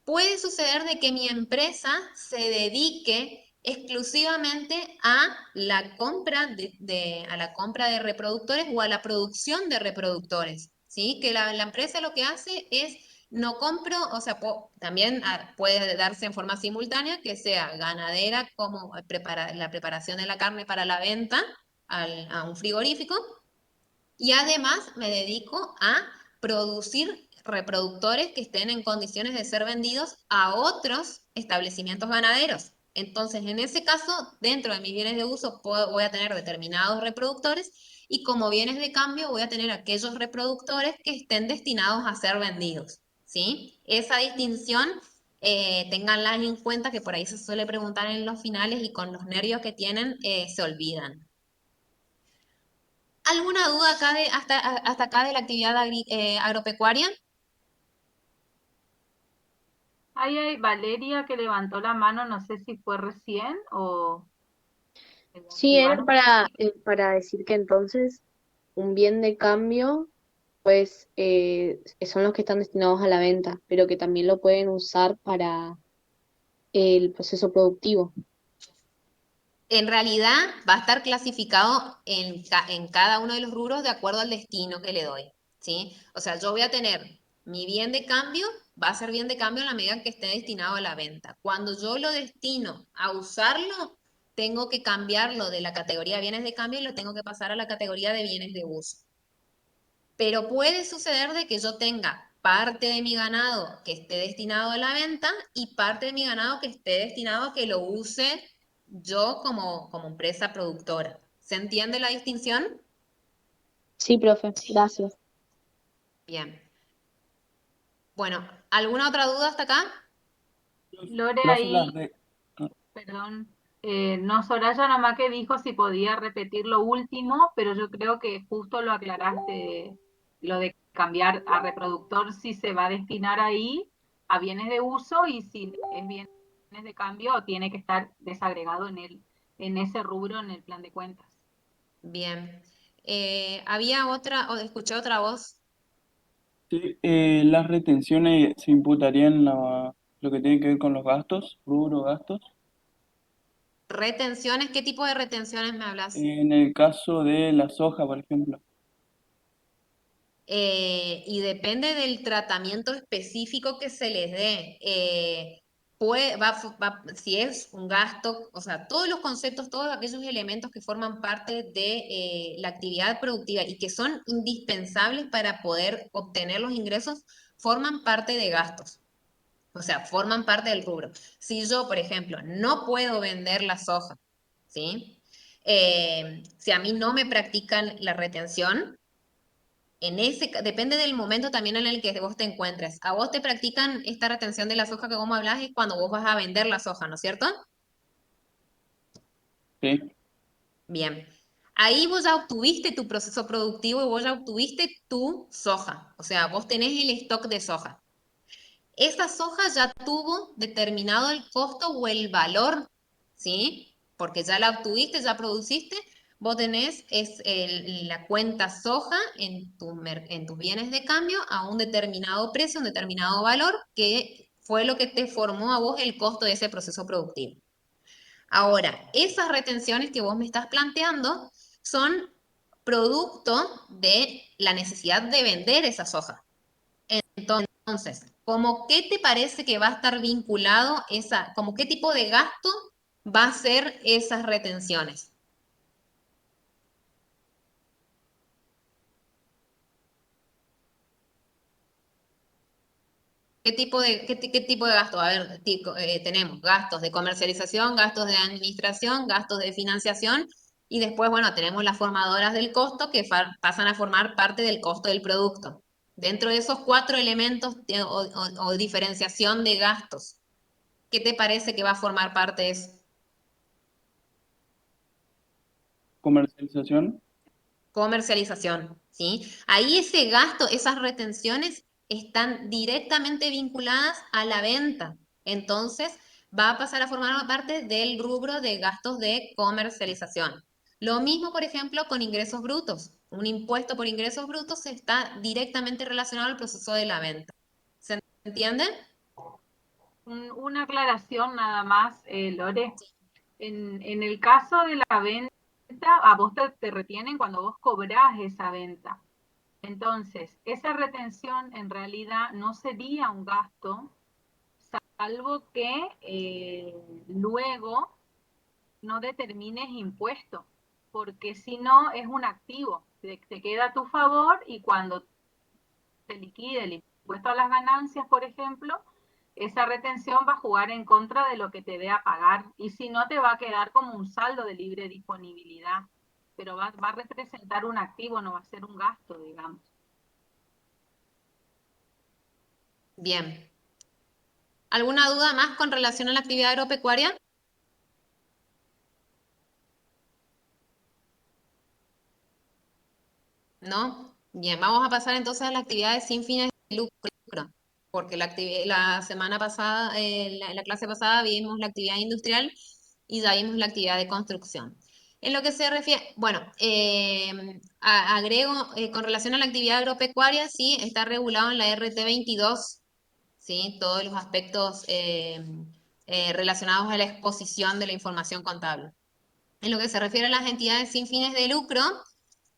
Puede suceder de que mi empresa se dedique exclusivamente a la compra a la compra de reproductores o a la producción de reproductores, ¿sí? Que la empresa lo que hace es, no compro, o sea, también puede darse en forma simultánea, que sea ganadera como la preparación de la carne para la venta a un frigorífico, y además me dedico a producir reproductores que estén en condiciones de ser vendidos a otros establecimientos ganaderos. Entonces, en ese caso, dentro de mis bienes de uso voy a tener determinados reproductores y como bienes de cambio voy a tener aquellos reproductores que estén destinados a ser vendidos, ¿sí? Esa distinción, ténganla en cuenta, que por ahí se suele preguntar en los finales y con los nervios que tienen se olvidan. ¿Alguna duda acá hasta acá de la actividad agropecuaria? Ahí hay Valeria que levantó la mano, no sé si fue recién o... Sí, era Iván. para decir que entonces un bien de cambio, pues son los que están destinados a la venta, pero que también lo pueden usar para el proceso productivo. En realidad va a estar clasificado en cada uno de los rubros de acuerdo al destino que le doy, ¿sí? O sea, yo voy a tener mi bien de cambio, va a ser bien de cambio en la medida que esté destinado a la venta. Cuando yo lo destino a usarlo, tengo que cambiarlo de la categoría de bienes de cambio y lo tengo que pasar a la categoría de bienes de uso. Pero puede suceder de que yo tenga parte de mi ganado que esté destinado a la venta y parte de mi ganado que esté destinado a que lo use yo como empresa productora. ¿Se entiende la distinción? Sí, profe, gracias. Bien. Bueno, ¿alguna otra duda hasta acá? Lore Profe, ahí, perdón, no, Soraya nomás que dijo si podía repetir lo último, pero yo creo que justo lo aclaraste, lo de cambiar a reproductor si se va a destinar ahí a bienes de uso y si es bienes de cambio tiene que estar desagregado en ese rubro en el plan de cuentas. Bien. Había otra, o escuché otra voz. sí, las retenciones se imputarían en lo que tiene que ver con los gastos, rubro gastos. Retenciones, ¿qué tipo de retenciones me hablas? En el caso de la soja, por ejemplo. Y depende del tratamiento específico que se les dé. Si es un gasto, o sea, todos los conceptos, todos aquellos elementos que forman parte de la actividad productiva y que son indispensables para poder obtener los ingresos, forman parte de gastos. O sea, forman parte del rubro. Si yo, por ejemplo, no puedo vender la soja, ¿sí? Si a mí no me practican la retención, depende del momento también en el que vos te encuentres. A vos te practican esta retención de la soja que vos me hablás es cuando vos vas a vender la soja, ¿no es cierto? Sí, Bien. Ahí vos ya obtuviste tu proceso productivo y vos ya obtuviste tu soja. O sea, vos tenés el stock de soja. Esa soja ya tuvo determinado el costo o el valor, ¿sí? Porque ya la obtuviste, ya produciste, vos tenés la cuenta soja en tus bienes de cambio a un determinado precio, un determinado valor, que fue lo que te formó a vos el costo de ese proceso productivo. Ahora, esas retenciones que vos me estás planteando son producto de la necesidad de vender esa soja. Entonces, ¿cómo qué te parece que va a estar vinculado como qué tipo de gasto va a ser esas retenciones? ¿Qué tipo de gasto? A ver, tenemos gastos de comercialización, gastos de administración, gastos de financiación y después, bueno, tenemos las formadoras del costo que pasan a formar parte del costo del producto. Dentro de esos 4 elementos o diferenciación de gastos, ¿qué te parece que va a formar parte de eso? Comercialización. Comercialización, ¿sí? Ahí ese gasto, esas retenciones están directamente vinculadas a la venta. Entonces, va a pasar a formar parte del rubro de gastos de comercialización. Lo mismo, por ejemplo, con ingresos brutos. Un impuesto por ingresos brutos está directamente relacionado al proceso de la venta. ¿Se entiende? Una aclaración nada más, Lore. En el caso de la venta, a vos te retienen cuando vos cobrás esa venta. Entonces, esa retención en realidad no sería un gasto, salvo que luego no determines impuesto, porque si no es un activo, te queda a tu favor y cuando te liquide el impuesto a las ganancias, por ejemplo, esa retención va a jugar en contra de lo que te dé a pagar y si no te va a quedar como un saldo de libre disponibilidad, pero va a representar un activo, no va a ser un gasto, digamos. Bien. ¿Alguna duda más con relación a la actividad agropecuaria? ¿No? Bien, vamos a pasar entonces a las actividades sin fines de lucro, porque la semana pasada, en la clase pasada vimos la actividad industrial y ya vimos la actividad de construcción. En lo que se refiere, bueno, agrego con relación a la actividad agropecuaria, sí, está regulado en la RT 22, ¿sí? Todos los aspectos relacionados a la exposición de la información contable. En lo que se refiere a las entidades sin fines de lucro,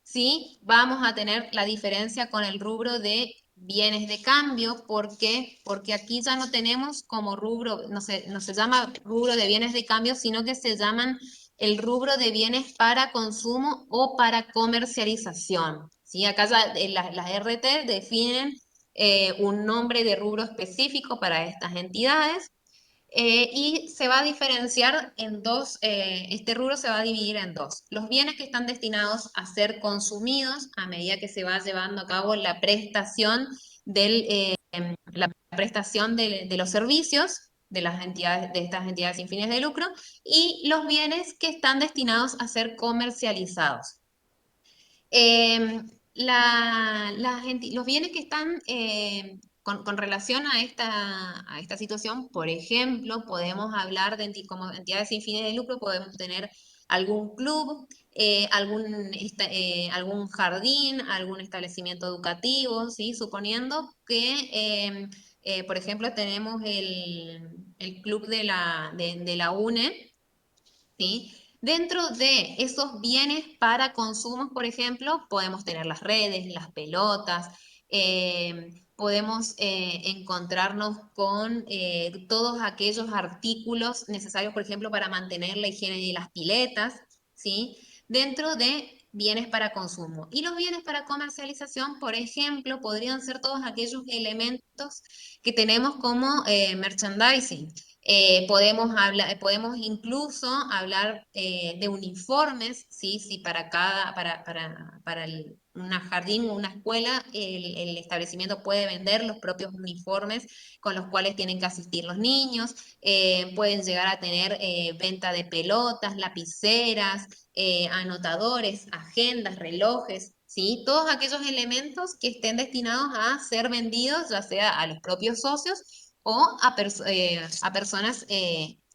¿sí? Vamos a tener la diferencia con el rubro de bienes de cambio. ¿Por qué? Porque aquí ya no tenemos como rubro, no se llama rubro de bienes de cambio, sino que se llaman el rubro de bienes para consumo o para comercialización, ¿sí? Acá ya las RT definen un nombre de rubro específico para estas entidades. Y se va a diferenciar en dos, este rubro se va a dividir en dos. Los bienes que están destinados a ser consumidos a medida que se va llevando a cabo la prestación, la prestación de los servicios de las entidades, de estas entidades sin fines de lucro, y los bienes que están destinados a ser comercializados. Los bienes que están con relación a esta situación, por ejemplo, podemos hablar de como entidades sin fines de lucro, podemos tener algún club, algún jardín, algún establecimiento educativo, ¿sí? Suponiendo que, por ejemplo, tenemos el club de la UNE, ¿sí? Dentro de esos bienes para consumos, por ejemplo, podemos tener las redes, las pelotas, podemos encontrarnos con todos aquellos artículos necesarios, por ejemplo, para mantener la higiene de las piletas, ¿sí? Dentro de bienes para consumo. Y los bienes para comercialización, por ejemplo, podrían ser todos aquellos elementos que tenemos como merchandising. Podemos incluso hablar de uniformes, ¿sí? Si para un jardín o una escuela el establecimiento puede vender los propios uniformes con los cuales tienen que asistir los niños, pueden llegar a tener venta de pelotas, lapiceras, anotadores, agendas, relojes, ¿sí? Todos aquellos elementos que estén destinados a ser vendidos, ya sea a los propios socios o a personas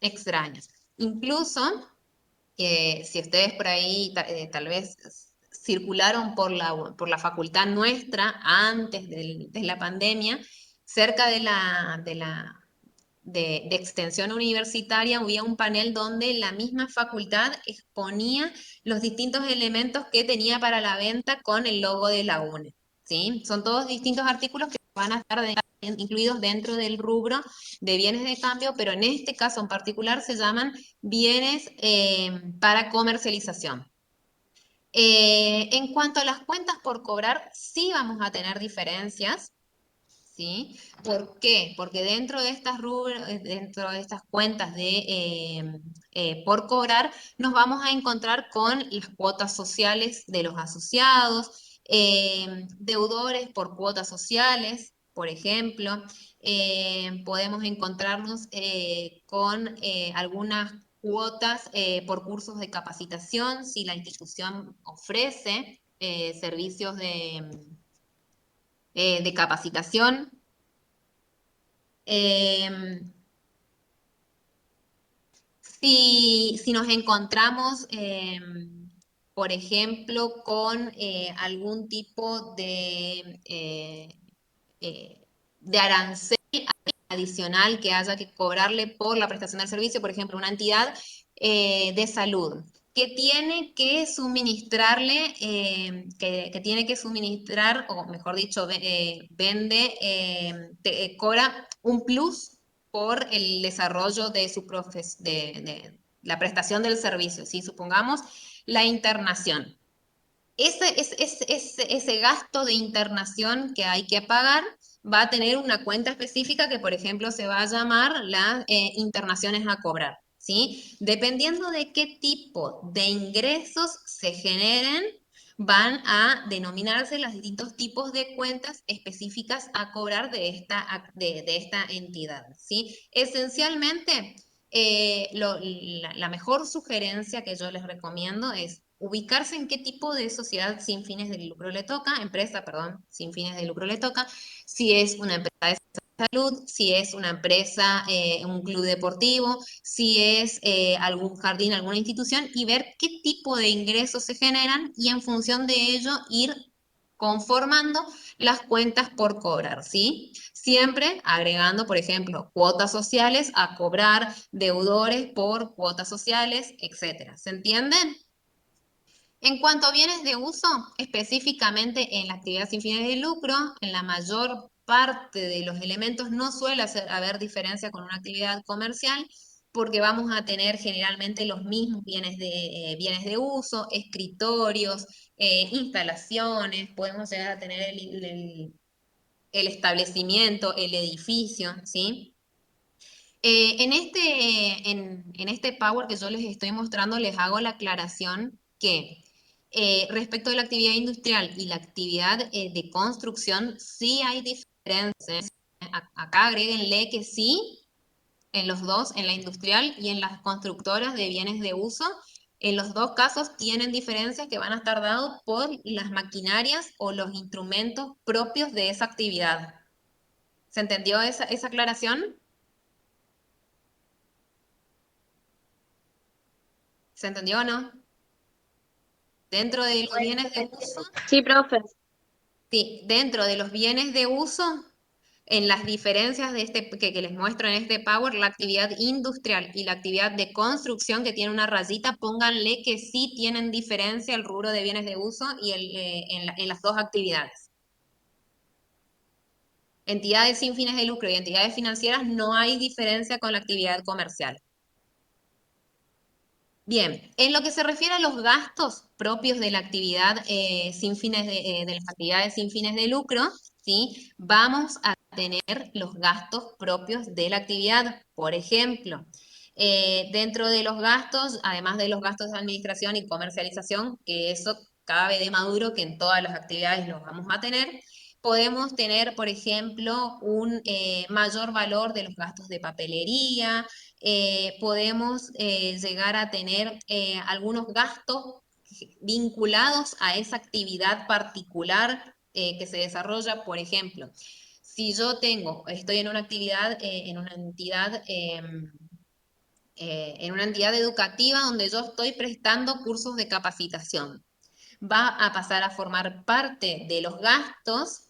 extrañas. Incluso, si ustedes por ahí tal vez circularon por la facultad nuestra antes de la pandemia, cerca de extensión universitaria había un panel donde la misma facultad exponía los distintos elementos que tenía para la venta con el logo de la UNE, ¿sí? Son todos distintos artículos que van a estar incluidos dentro del rubro de bienes de cambio, pero en este caso en particular se llaman bienes para comercialización. En cuanto a las cuentas por cobrar, sí vamos a tener diferencias, ¿sí? ¿Por qué? Porque dentro de dentro de estas cuentas de por cobrar, nos vamos a encontrar con las cuotas sociales de los asociados, deudores por cuotas sociales, por ejemplo. Podemos encontrarnos con algunas cuotas por cursos de capacitación, si la institución ofrece servicios de capacitación. Si nos encontramos, por ejemplo, con algún tipo de arancel adicional que haya que cobrarle por la prestación del servicio, por ejemplo, una entidad de salud que tiene que suministrarle, que tiene que suministrar, o mejor dicho, vende, cobra un plus por el desarrollo de de la prestación del servicio, ¿sí? Supongamos la internación. Ese gasto de internación que hay que pagar va a tener una cuenta específica que, por ejemplo, se va a llamar las internaciones a cobrar, ¿sí? Dependiendo de qué tipo de ingresos se generen, van a denominarse los distintos tipos de cuentas específicas a cobrar de esta entidad, ¿sí? Esencialmente, la mejor sugerencia que yo les recomiendo es ubicarse en qué tipo de sociedad sin fines de lucro le toca, empresa, perdón, sin fines de lucro le toca, si es una empresa de salud, si es una empresa, un club deportivo, si es algún jardín, alguna institución, y ver qué tipo de ingresos se generan y en función de ello ir conformando las cuentas por cobrar, ¿sí? Siempre agregando, por ejemplo, cuotas sociales a cobrar, deudores por cuotas sociales, etcétera. ¿Se entienden? En cuanto a bienes de uso, específicamente en la actividad sin fines de lucro, en la mayor parte de los elementos no suele haber diferencia con una actividad comercial, porque vamos a tener generalmente los mismos bienes de uso, escritorios, instalaciones, podemos llegar a tener el establecimiento, el edificio, ¿sí? En este Power que yo les estoy mostrando, les hago la aclaración que respecto de la actividad industrial y la actividad de construcción, sí hay diferencias. Acá agréguenle que sí, en los dos, en la industrial y en las constructoras de bienes de uso, en los dos casos tienen diferencias que van a estar dados por las maquinarias o los instrumentos propios de esa actividad. ¿Se entendió esa aclaración? ¿Se entendió o no? Dentro de los bienes de uso, Sí, profe. sí, dentro de los bienes de uso, en las diferencias de que les muestro en este Power, la actividad industrial y la actividad de construcción que tiene una rayita, pónganle que sí tienen diferencia el rubro de bienes de uso y en las dos actividades. Entidades sin fines de lucro y entidades financieras no hay diferencia con la actividad comercial. Bien, en lo que se refiere a los gastos propios de la actividad sin fines de las actividades sin fines de lucro, ¿sí? Vamos a tener los gastos propios de la actividad. Por ejemplo, dentro de los gastos, además de los gastos de administración y comercialización, que eso cabe de maduro que en todas las actividades los vamos a tener, podemos tener, por ejemplo, un mayor valor de los gastos de papelería, podemos llegar a tener algunos gastos vinculados a esa actividad particular que se desarrolla. Por ejemplo, si yo estoy en una actividad, en una entidad educativa donde yo estoy prestando cursos de capacitación, va a pasar a formar parte de los gastos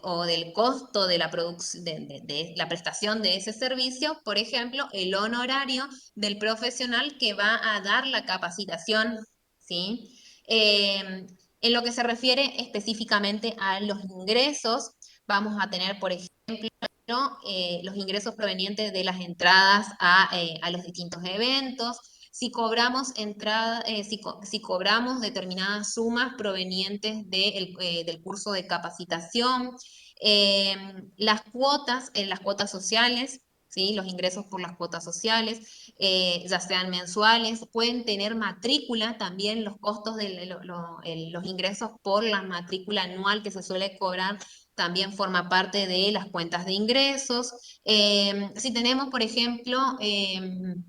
o del costo de de la prestación de ese servicio, por ejemplo, el honorario del profesional que va a dar la capacitación, ¿sí? En lo que se refiere específicamente a los ingresos, vamos a tener, por ejemplo, los ingresos provenientes de las entradas a los distintos eventos, si cobramos si cobramos determinadas sumas provenientes del curso de capacitación, Las cuotas sociales, ¿sí? Los ingresos por las cuotas sociales, ya sean mensuales, pueden tener matrícula también, los costos de los ingresos por la matrícula anual que se suele cobrar también forma parte de las cuentas de ingresos. Si tenemos, por ejemplo, en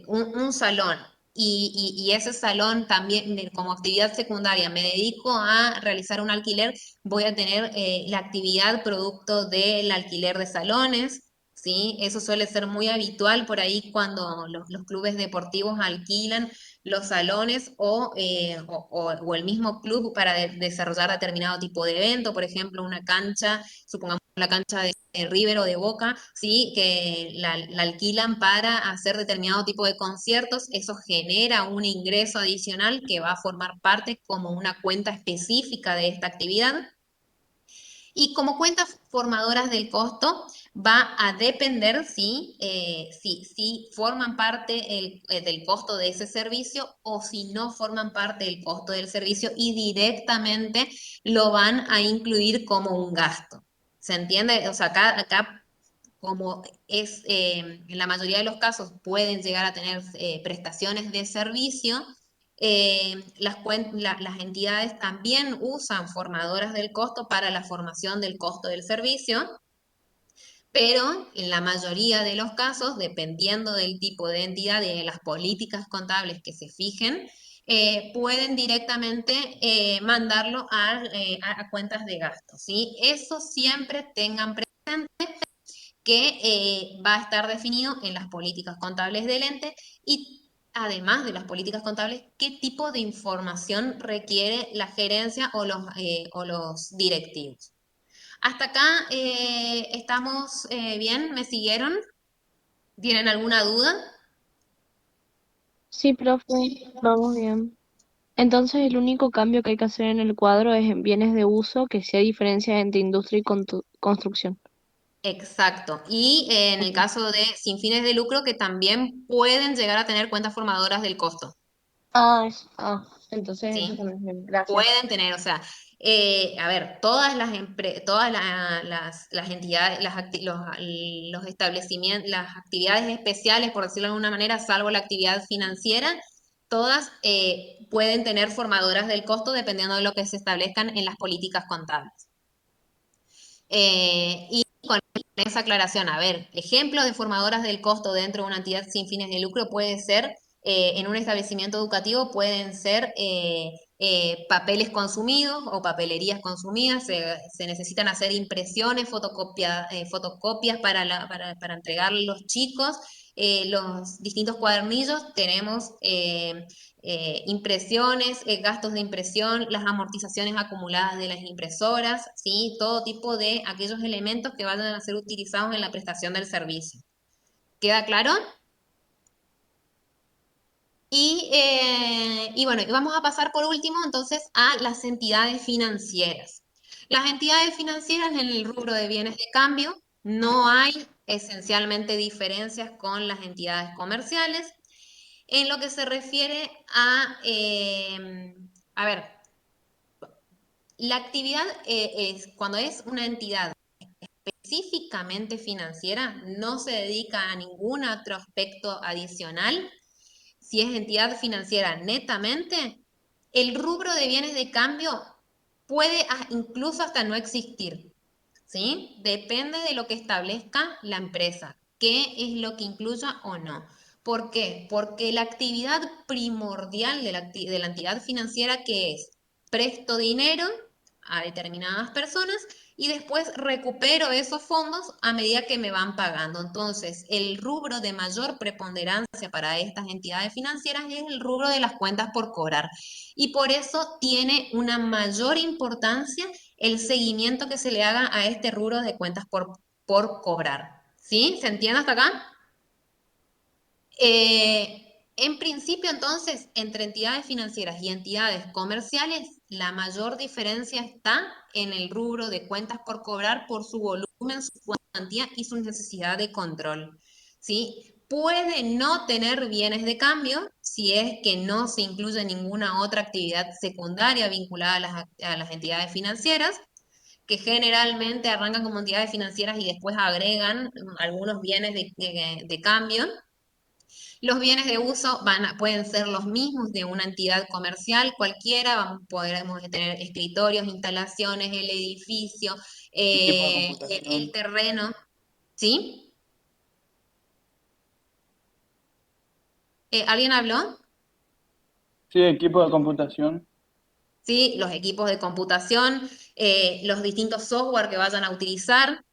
un salón y ese salón también como actividad secundaria me dedico a realizar un alquiler, voy a tener la actividad producto del alquiler de salones, ¿sí? Eso suele ser muy habitual por ahí cuando los clubes deportivos alquilan los salones o el mismo club para desarrollar determinado tipo de evento, por ejemplo, una cancha, supongamos la cancha de River o de Boca, ¿sí? Que la alquilan para hacer determinado tipo de conciertos, eso genera un ingreso adicional que va a formar parte como una cuenta específica de esta actividad. Y como cuentas formadoras del costo, va a depender si forman parte del costo de ese servicio o si no forman parte del costo del servicio y directamente lo van a incluir como un gasto. ¿Se entiende? O sea, acá como es, en la mayoría de los casos pueden llegar a tener prestaciones de servicio, las entidades también usan formadoras del costo para la formación del costo del servicio, pero en la mayoría de los casos, dependiendo del tipo de entidad y de las políticas contables que se fijen, pueden directamente mandarlo a cuentas de gasto, ¿sí? Eso siempre tengan presente que va a estar definido en las políticas contables del ente y además de las políticas contables, qué tipo de información requiere la gerencia o los directivos. Hasta acá estamos bien, ¿me siguieron? ¿Tienen alguna duda? Sí, profe, vamos bien. Entonces el único cambio que hay que hacer en el cuadro es en bienes de uso, que sea diferencia entre industria y construcción. Exacto. Y en el caso de sin fines de lucro, que también pueden llegar a tener cuentas formadoras del costo, Entonces eso ¿sí? también es bien. Gracias. Pueden tener, o sea, a ver, todas las entidades, los establecimientos, las actividades especiales, por decirlo de alguna manera, salvo la actividad financiera, todas pueden tener formadoras del costo dependiendo de lo que se establezcan en las políticas contables. Y con esa aclaración, a ver, ejemplos de formadoras del costo dentro de una entidad sin fines de lucro puede ser, en un establecimiento educativo pueden ser papeles consumidos o papelerías consumidas, se necesitan hacer impresiones, fotocopias para entregar a los chicos, los distintos cuadernillos, tenemos impresiones, gastos de impresión, las amortizaciones acumuladas de las impresoras, ¿sí? Todo tipo de aquellos elementos que vayan a ser utilizados en la prestación del servicio. ¿Queda claro? Y bueno, vamos a pasar por último entonces a las entidades financieras. Las entidades financieras en el rubro de bienes de cambio no hay esencialmente diferencias con las entidades comerciales. En lo que se refiere a ver, la actividad cuando es una entidad específicamente financiera, no se dedica a ningún otro aspecto adicional. Si es entidad financiera netamente, el rubro de bienes de cambio puede incluso hasta no existir, ¿sí? Depende de lo que establezca la empresa, qué es lo que incluya o no. ¿Por qué? Porque la actividad primordial de la entidad financiera, que es presto dinero a determinadas personas y después recupero esos fondos a medida que me van pagando. Entonces, el rubro de mayor preponderancia para estas entidades financieras es el rubro de las cuentas por cobrar. Y por eso tiene una mayor importancia el seguimiento que se le haga a este rubro de cuentas por cobrar. ¿Sí? ¿Se entiende hasta acá? En principio, entonces, entre entidades financieras y entidades comerciales, la mayor diferencia está en el rubro de cuentas por cobrar por su volumen, su cuantía y su necesidad de control. ¿Sí? Puede no tener bienes de cambio si es que no se incluye ninguna otra actividad secundaria vinculada a las entidades financieras, que generalmente arrancan como entidades financieras y después agregan algunos bienes de cambio. Los bienes de uso pueden ser los mismos de una entidad comercial cualquiera, podremos tener escritorios, instalaciones, el edificio, Equipo de el computación. terreno, ¿sí? ¿Alguien habló? Sí, equipo de computación. ¿Sí? Los equipos de computación, los distintos software que vayan a utilizar.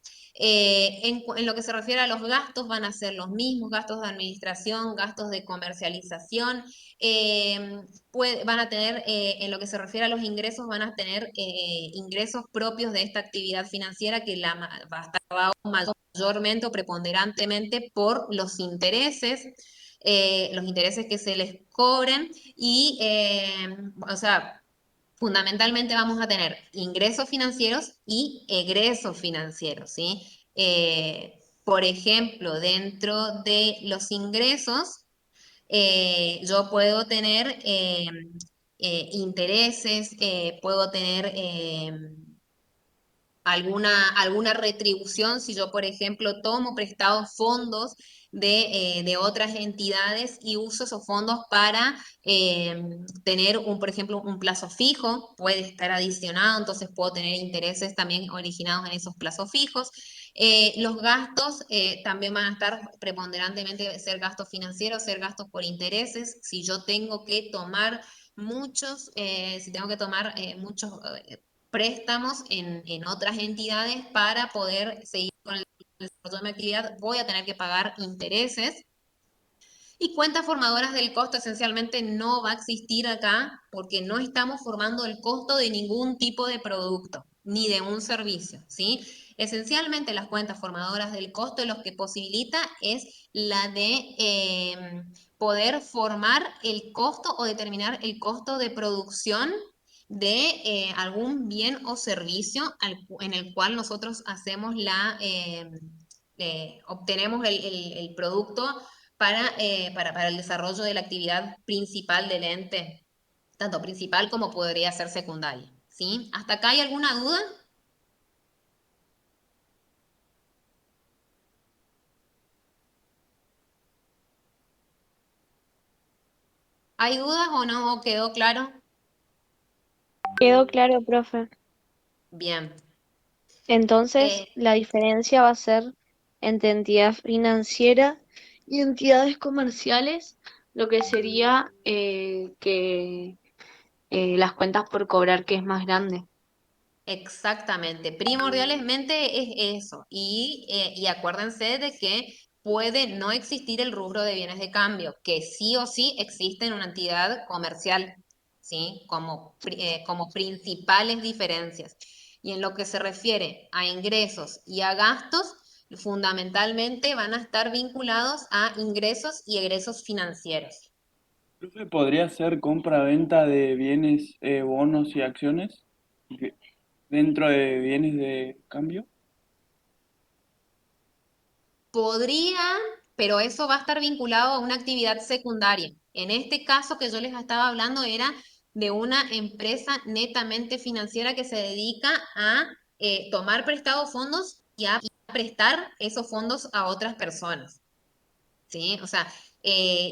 En lo que se refiere a los gastos, van a ser los mismos gastos de administración, gastos de comercialización. Van a tener, en lo que se refiere a los ingresos, van a tener ingresos propios de esta actividad financiera que va a estar dado mayormente o preponderantemente por los intereses que se les cobren y, o sea, fundamentalmente vamos a tener ingresos financieros y egresos financieros, ¿sí? Por ejemplo, dentro de los ingresos, yo puedo tener intereses, puedo tener alguna retribución si yo, por ejemplo, tomo prestados fondos de otras entidades y uso esos fondos para tener, por ejemplo, un plazo fijo, puede estar adicionado, entonces puedo tener intereses también originados en esos plazos fijos. Los gastos también van a estar preponderantemente ser gastos financieros, ser gastos por intereses. Si yo tengo que tomar muchos préstamos en otras entidades para poder seguir con el desarrollo de mi actividad, voy a tener que pagar intereses. Y cuentas formadoras del costo esencialmente no va a existir acá porque no estamos formando el costo de ningún tipo de producto ni de un servicio, ¿sí? Esencialmente las cuentas formadoras del costo lo que posibilita es la de poder formar el costo o determinar el costo de producción de algún bien o servicio en el cual nosotros hacemos obtenemos el producto para el desarrollo de la actividad principal del ente, tanto principal como podría ser secundaria, ¿sí? ¿Hasta acá hay alguna duda? ¿Hay dudas o no quedó claro? Quedó claro, profe. Bien. Entonces, la diferencia va a ser entre entidad financiera y entidades comerciales, lo que sería que las cuentas por cobrar, que es más grande. Exactamente, primordialmente es eso. Y acuérdense de que puede no existir el rubro de bienes de cambio, que sí o sí existe en una entidad comercial, ¿sí? Como principales diferencias. Y en lo que se refiere a ingresos y a gastos, fundamentalmente van a estar vinculados a ingresos y egresos financieros. Profe, ¿podría ser compra-venta de bienes, bonos y acciones dentro de bienes de cambio? Podría, pero eso va a estar vinculado a una actividad secundaria. En este caso que yo les estaba hablando era de una empresa netamente financiera que se dedica a tomar prestados fondos y a prestar esos fondos a otras personas. ¿Sí? O sea,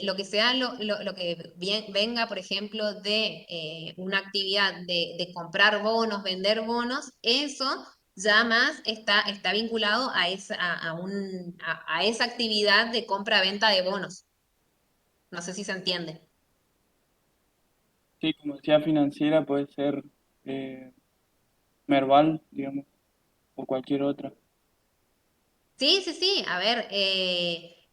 lo que sea lo que venga, por ejemplo, de una actividad de comprar bonos, vender bonos, eso ya más está vinculado a esa actividad de compra-venta de bonos. No sé si se entiende. Sí, como decía financiera puede ser eh, Merval, digamos, o cualquier otra. Sí, sí, sí. A ver,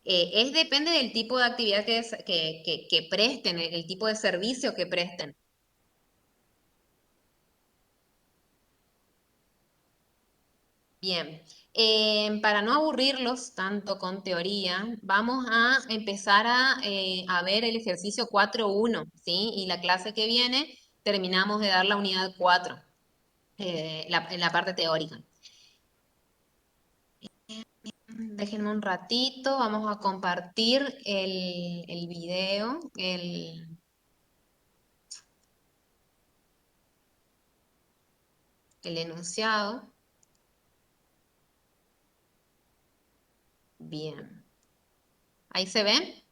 depende del tipo de actividad que presten, el tipo de servicio que presten. Bien, para no aburrirlos tanto con teoría, vamos a empezar a ver el ejercicio 4.1, ¿sí? Y la clase que viene terminamos de dar la unidad 4, en la parte teórica. Déjenme un ratito, vamos a compartir el video, el enunciado. Bien. ¿Ahí se ve?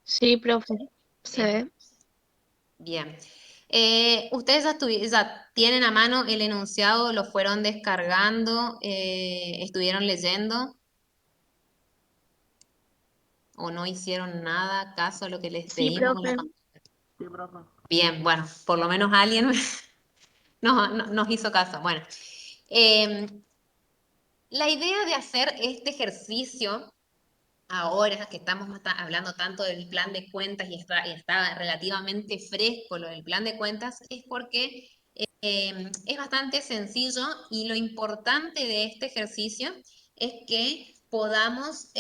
Sí, profe, se Bien. ve. Bien. ¿Ustedes ya tienen a mano el enunciado? ¿Lo fueron descargando? ¿Estuvieron leyendo? ¿O no hicieron nada caso a lo que les Sí, pedimos? profe. Bien, bueno, por lo menos alguien nos hizo caso. Bueno, la idea de hacer este ejercicio ahora que estamos hablando tanto del plan de cuentas y está relativamente fresco lo del plan de cuentas, es porque es bastante sencillo y lo importante de este ejercicio es que podamos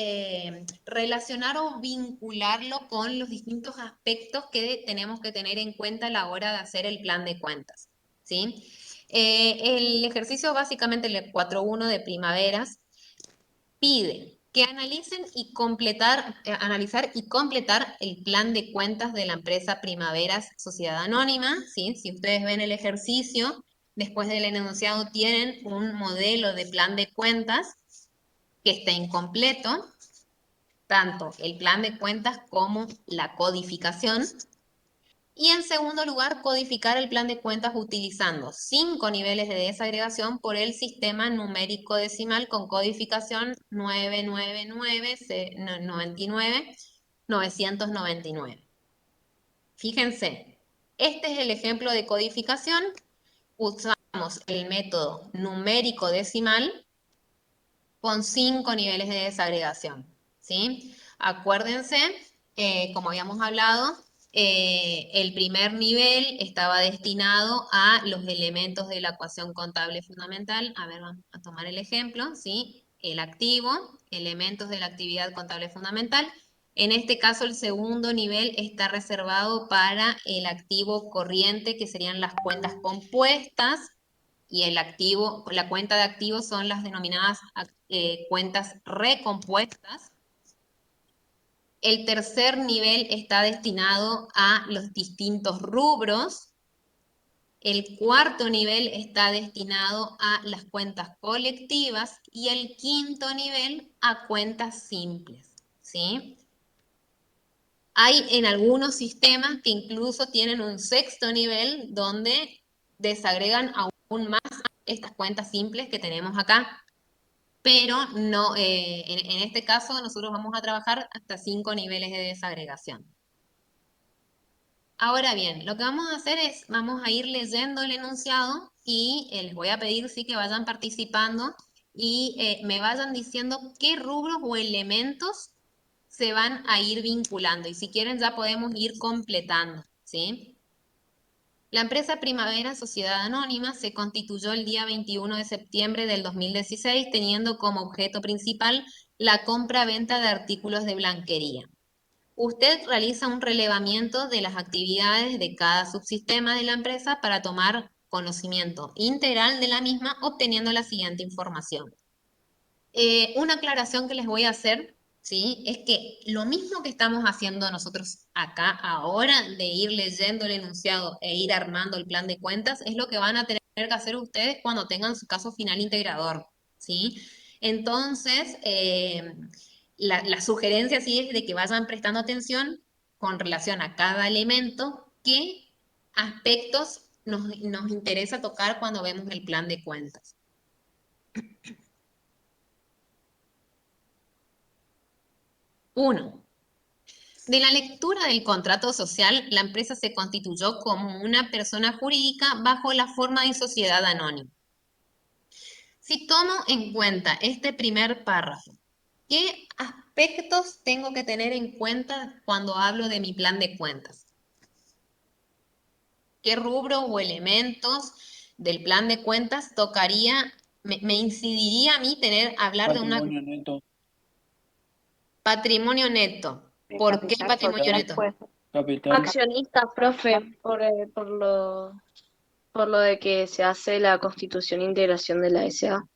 relacionar o vincularlo con los distintos aspectos que tenemos que tener en cuenta a la hora de hacer el plan de cuentas, ¿sí? El ejercicio básicamente, el 4.1 de primaveras, pide que analicen y analizar y completar el plan de cuentas de la empresa Primaveras Sociedad Anónima, ¿sí? Si ustedes ven el ejercicio, después del enunciado tienen un modelo de plan de cuentas que está incompleto, tanto el plan de cuentas como la codificación. Y en segundo lugar, codificar el plan de cuentas utilizando 5 niveles de desagregación por el sistema numérico decimal con codificación 999-999. Fíjense, este es el ejemplo de codificación. Usamos el método numérico decimal con 5 niveles de desagregación, ¿sí? Acuérdense, como habíamos hablado, el primer nivel estaba destinado a los elementos de la ecuación contable fundamental. A ver, vamos a tomar el ejemplo, ¿sí? El activo, elementos de la actividad contable fundamental. En este caso, el segundo nivel está reservado para el activo corriente, que serían las cuentas compuestas, y la cuenta de activos son las denominadas cuentas recompuestas. El tercer nivel está destinado a los distintos rubros. El cuarto nivel está destinado a las cuentas colectivas y el quinto nivel a cuentas simples, ¿sí? Hay en algunos sistemas que incluso tienen un sexto nivel donde desagregan aún más estas cuentas simples que tenemos acá. Pero no, en este caso nosotros vamos a trabajar hasta 5 niveles de desagregación. Ahora bien, lo que vamos a hacer es, vamos a ir leyendo el enunciado y les voy a pedir sí que vayan participando y me vayan diciendo qué rubros o elementos se van a ir vinculando. Y si quieren ya podemos ir completando, ¿sí? La empresa Primavera Sociedad Anónima se constituyó el día 21 de septiembre del 2016 teniendo como objeto principal la compra-venta de artículos de blanquería. Usted realiza un relevamiento de las actividades de cada subsistema de la empresa para tomar conocimiento integral de la misma, obteniendo la siguiente información. Una aclaración que les voy a hacer, ¿sí? Es que lo mismo que estamos haciendo nosotros acá ahora, de ir leyendo el enunciado e ir armando el plan de cuentas, es lo que van a tener que hacer ustedes cuando tengan su caso final integrador, ¿sí? Entonces, la sugerencia sí es de que vayan prestando atención con relación a cada elemento, qué aspectos nos interesa tocar cuando vemos el plan de cuentas. 1. De la lectura del contrato social, la empresa se constituyó como una persona jurídica bajo la forma de sociedad anónima. Si tomo en cuenta este primer párrafo, ¿qué aspectos tengo que tener en cuenta cuando hablo de mi plan de cuentas? ¿Qué rubro o elementos del plan de cuentas tocaría, me incidiría a mí hablar de una Patrimonio neto. patrimonio neto? ¿Por qué patrimonio neto? Capital. Accionistas, profe, por lo de que se hace la constitución e integración de la SA.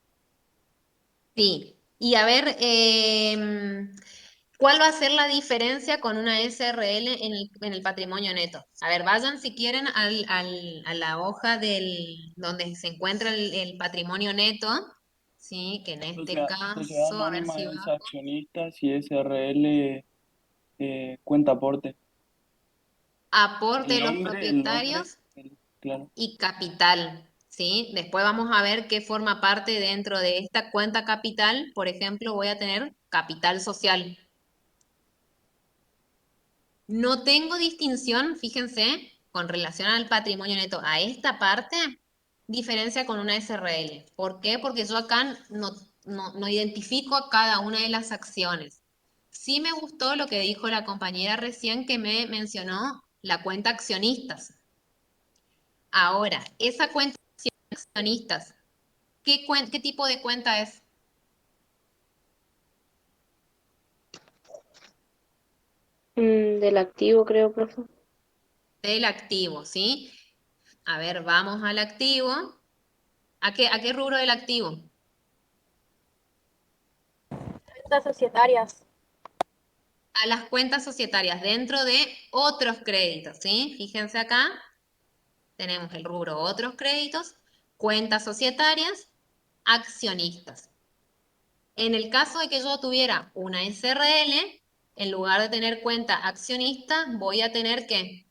Sí, y a ver, ¿Cuál va a ser la diferencia con una SRL en el patrimonio neto? A ver, vayan si quieren a la hoja donde se encuentra el patrimonio neto, ¿sí? Que en este Sociedad caso, a ver anónima si es bajo, accionistas y SRL cuenta aporte. aporte de los El nombre, propietarios claro. y capital, ¿sí? Después vamos a ver qué forma parte dentro de esta cuenta capital. Por ejemplo, voy a tener capital social. No tengo distinción, fíjense, con relación al patrimonio neto a esta parte, diferencia con una SRL. ¿Por qué? Porque yo acá no identifico a cada una de las acciones. Sí me gustó lo que dijo la compañera recién que me mencionó la cuenta accionistas. Ahora, esa cuenta accionistas, ¿qué tipo de cuenta es? Del activo, creo, profe. Del activo, ¿sí? A ver, vamos al activo. ¿A qué rubro del activo? Cuentas societarias. A las cuentas societarias dentro de otros créditos, ¿sí? Fíjense acá, tenemos el rubro otros créditos, cuentas societarias, accionistas. En el caso de que yo tuviera una SRL, en lugar de tener cuenta accionista, voy a tener que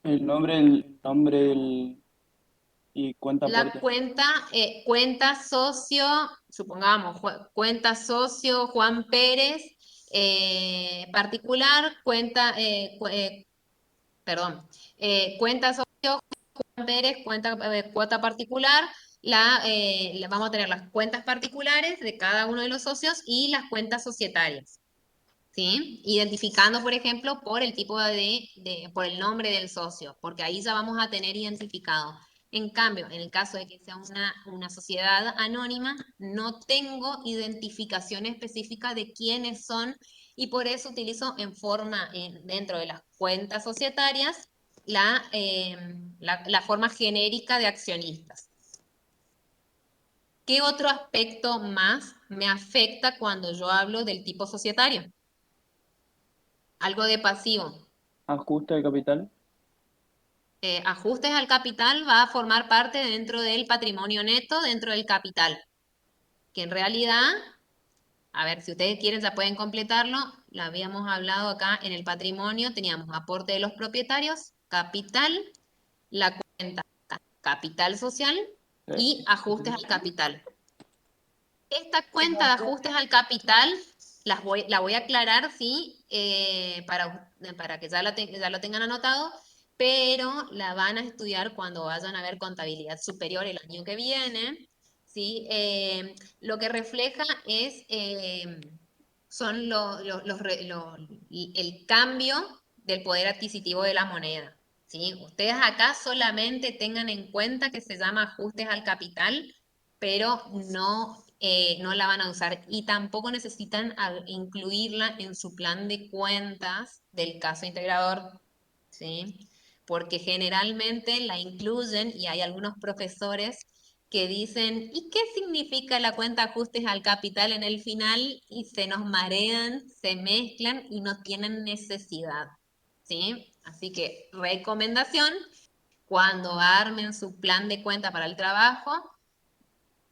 El nombre y cuenta la aporte. cuenta socio, supongamos, cuenta socio Juan Pérez, particular, perdón, cuenta socio Juan Pérez, cuota particular, vamos a tener las cuentas particulares de cada uno de los socios y las cuentas societarias. ¿Sí? Identificando, por ejemplo, por el tipo por el nombre del socio, porque ahí ya vamos a tener identificado. En cambio, en el caso de que sea una sociedad anónima, no tengo identificación específica de quiénes son y por eso utilizo dentro de las cuentas societarias la forma genérica de accionistas. ¿Qué otro aspecto más me afecta cuando yo hablo del tipo societario? Algo de pasivo. Ajuste de capital. Ajustes al capital va a formar parte dentro del patrimonio neto, dentro del capital. Que en realidad, a ver, si ustedes quieren ya pueden completarlo, lo habíamos hablado acá en el patrimonio, teníamos aporte de los propietarios, capital, la cuenta capital social y ajustes al capital. Esta cuenta de ajustes al capital la voy a aclarar, sí, para que ya lo tengan anotado, pero la van a estudiar cuando vayan a ver contabilidad superior el año que viene, ¿sí? Lo que refleja son el cambio del poder adquisitivo de la moneda, ¿sí? Ustedes acá solamente tengan en cuenta que se llama ajustes al capital, pero no la van a usar y tampoco necesitan incluirla en su plan de cuentas del caso integrador, ¿sí? Porque generalmente la incluyen y hay algunos profesores que dicen, ¿y qué significa la cuenta ajustes al capital en el final? Y se nos marean, se mezclan y no tienen necesidad, ¿sí? Así que recomendación, cuando armen su plan de cuenta para el trabajo,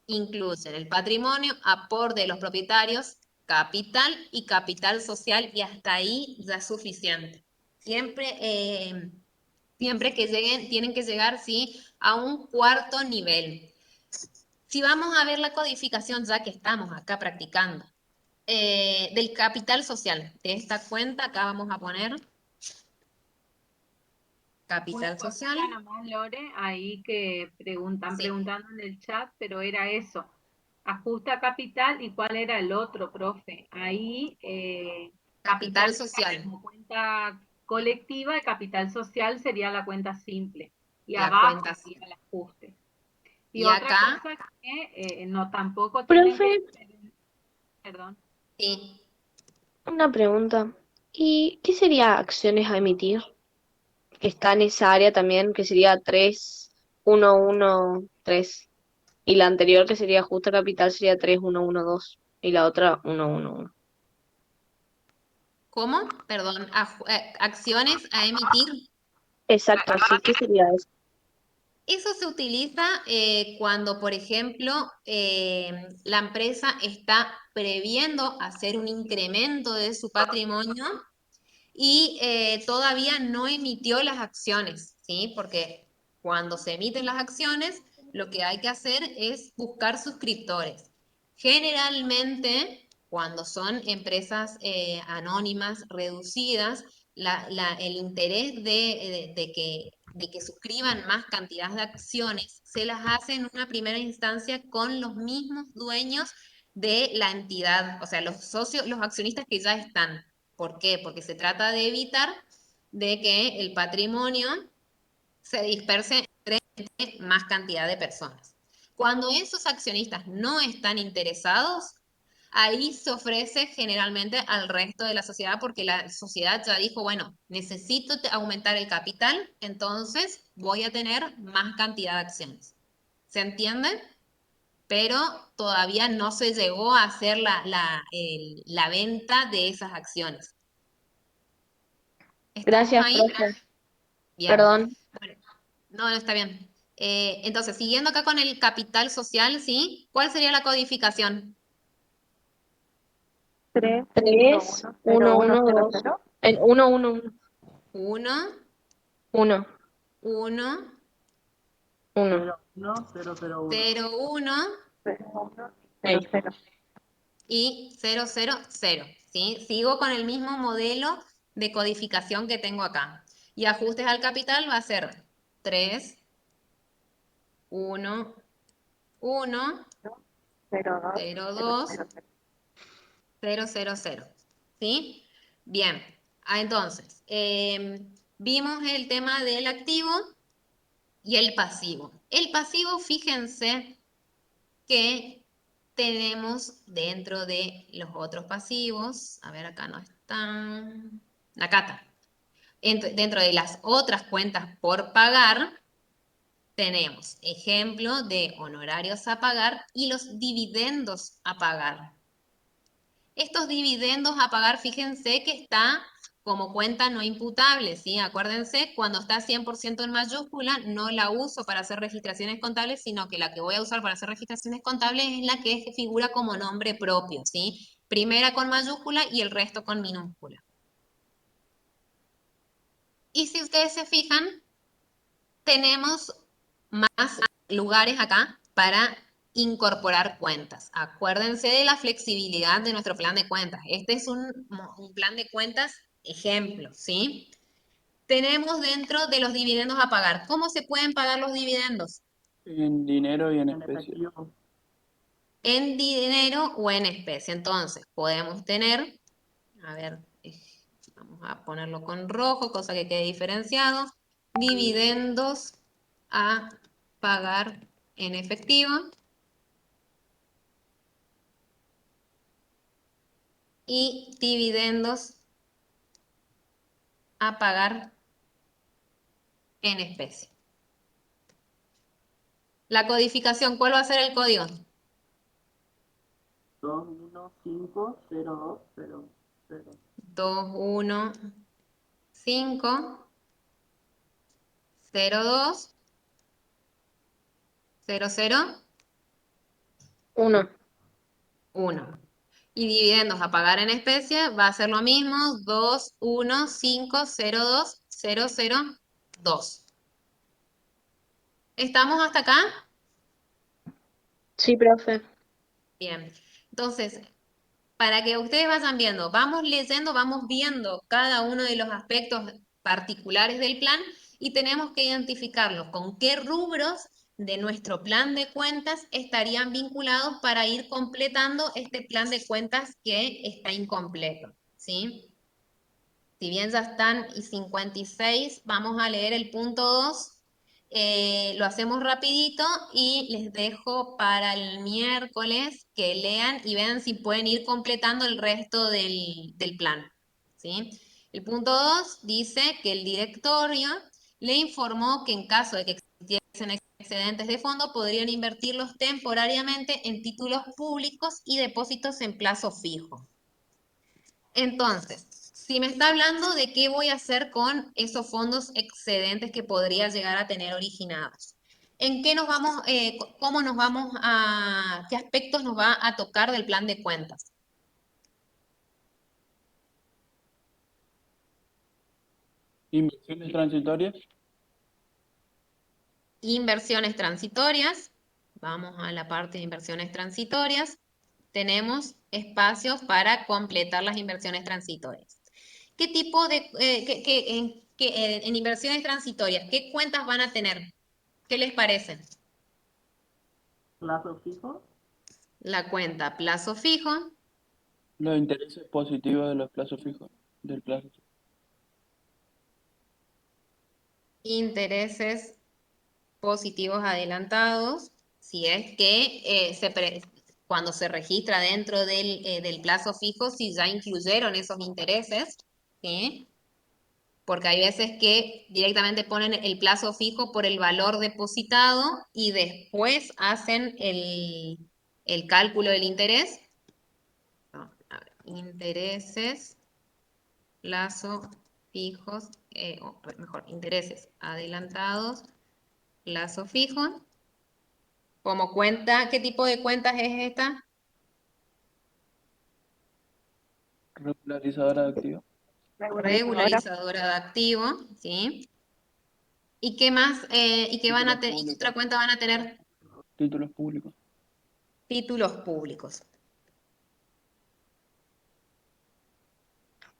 incluyen el patrimonio, aporte de los propietarios, capital y capital social, y hasta ahí ya es suficiente. Siempre que lleguen, tienen que llegar, sí, a un cuarto nivel. Si vamos a ver la codificación, ya que estamos acá practicando, del capital social, de esta cuenta, acá vamos a poner capital Una social. cosita nomás, Lore, ahí que están Sí. preguntando en el chat, pero era eso. Ajusta capital y cuál era el otro, profe. Ahí Capital sería social. como cuenta colectiva y capital social sería la cuenta simple. Y La abajo cuenta. sería el ajuste. Y Y otra acá, cosa que no tampoco tienen Profe, que, perdón. sí. una pregunta. ¿Y qué sería acciones a emitir? Que está en esa área también, que sería 3113. Y la anterior, que sería justa capital, sería 3112. y la otra 111. ¿Cómo? Perdón, acciones a emitir. Exacto, sí, ¿qué sería eso? Eso se utiliza cuando, por ejemplo, la empresa está previendo hacer un incremento de su patrimonio y todavía no emitió las acciones, ¿sí? Porque cuando se emiten las acciones, lo que hay que hacer es buscar suscriptores. Generalmente, cuando son empresas anónimas, reducidas, el interés de que suscriban más cantidad de acciones se las hace en una primera instancia con los mismos dueños de la entidad, o sea, los socios, los accionistas que ya están. ¿Por qué? Porque se trata de evitar de que el patrimonio se disperse entre más cantidad de personas. Cuando esos accionistas no están interesados, ahí se ofrece generalmente al resto de la sociedad porque la sociedad ya dijo, bueno, necesito aumentar el capital, entonces voy a tener más cantidad de acciones. ¿Se entiende? Pero todavía no se llegó a hacer la venta de esas acciones. ¿Estamos Gracias, ahí? profe. Bien. Perdón. Bueno, no, no está bien. Entonces, siguiendo acá con el capital social, ¿sí? ¿Cuál sería la codificación? 3, 1, 1, 2. 1, 1, 1, 1, 1, 1. 0, 1 y 0, 0, 0. ¿Sí? Sigo con el mismo modelo de codificación que tengo acá. Y ajustes al capital va a ser 3, 1, 1, 0, 2, 0, 0, 0. ¿Sí? Bien. Entonces, vimos el tema del activo y el pasivo. El pasivo, fíjense que tenemos dentro de los otros pasivos, a ver, acá no están, acá está. Dentro de las otras cuentas por pagar, tenemos ejemplo de honorarios a pagar y los dividendos a pagar. Estos dividendos a pagar, fíjense que está como cuenta no imputable, ¿sí? Acuérdense, cuando está 100% en mayúscula, no la uso para hacer registraciones contables, sino que la que voy a usar para hacer registraciones contables es la que figura como nombre propio, ¿sí? Primera con mayúscula y el resto con minúscula. Y si ustedes se fijan, tenemos más lugares acá para incorporar cuentas. Acuérdense de la flexibilidad de nuestro plan de cuentas. Este es un plan de cuentas ejemplo, ¿sí? Tenemos dentro de los dividendos a pagar. ¿Cómo se pueden pagar los dividendos? En dinero y en especie. En dinero o en especie. Entonces, podemos tener, a ver, vamos a ponerlo con rojo, cosa que quede diferenciado, dividendos a pagar en efectivo y dividendos a pagar en especie. La codificación, ¿cuál va a ser el código? 2150200. 215020001. 1. Y dividendos a pagar en especie va a ser lo mismo, 215020002. ¿Estamos hasta acá? Sí, profe. Bien. Entonces, para que ustedes vayan viendo, vamos leyendo, vamos viendo cada uno de los aspectos particulares del plan y tenemos que identificarlos con qué rubros de nuestro plan de cuentas estarían vinculados para ir completando este plan de cuentas que está incompleto, ¿sí? Si bien ya están y 56, vamos a leer el punto 2. Lo hacemos rapidito y les dejo para el miércoles que lean y vean si pueden ir completando el resto del plan, ¿sí? El punto 2 dice que el directorio le informó que en caso de que existiesen excedentes de fondo podrían invertirlos temporariamente en títulos públicos y depósitos en plazo fijo. Entonces, si me está hablando de qué voy a hacer con esos fondos excedentes que podría llegar a tener originados, ¿en qué nos vamos, cómo nos vamos a, qué aspectos nos va a tocar del plan de cuentas? Inversiones transitorias. Inversiones transitorias. Vamos a la parte de inversiones transitorias. Tenemos espacios para completar las inversiones transitorias. ¿Qué tipo de, en inversiones transitorias, qué cuentas van a tener? ¿Qué les parece? Plazo fijo. La cuenta plazo fijo, Los intereses positivos de los plazos fijos. Del plazo. intereses positivos adelantados, si es que cuando se registra dentro del plazo fijo, si ya incluyeron esos intereses, ¿sí? Porque hay veces que directamente ponen el plazo fijo por el valor depositado y después hacen el cálculo del interés. No, a ver, intereses, plazo fijos, o mejor, intereses adelantados, plazo fijo. Como cuenta, ¿qué tipo de cuentas es esta? Regularizadora de activos. Regularizadora de activo, ¿sí? ¿Y qué más? ¿Y qué van a Títulos ¿y qué otra públicos. cuenta van a tener? Títulos públicos. Títulos públicos.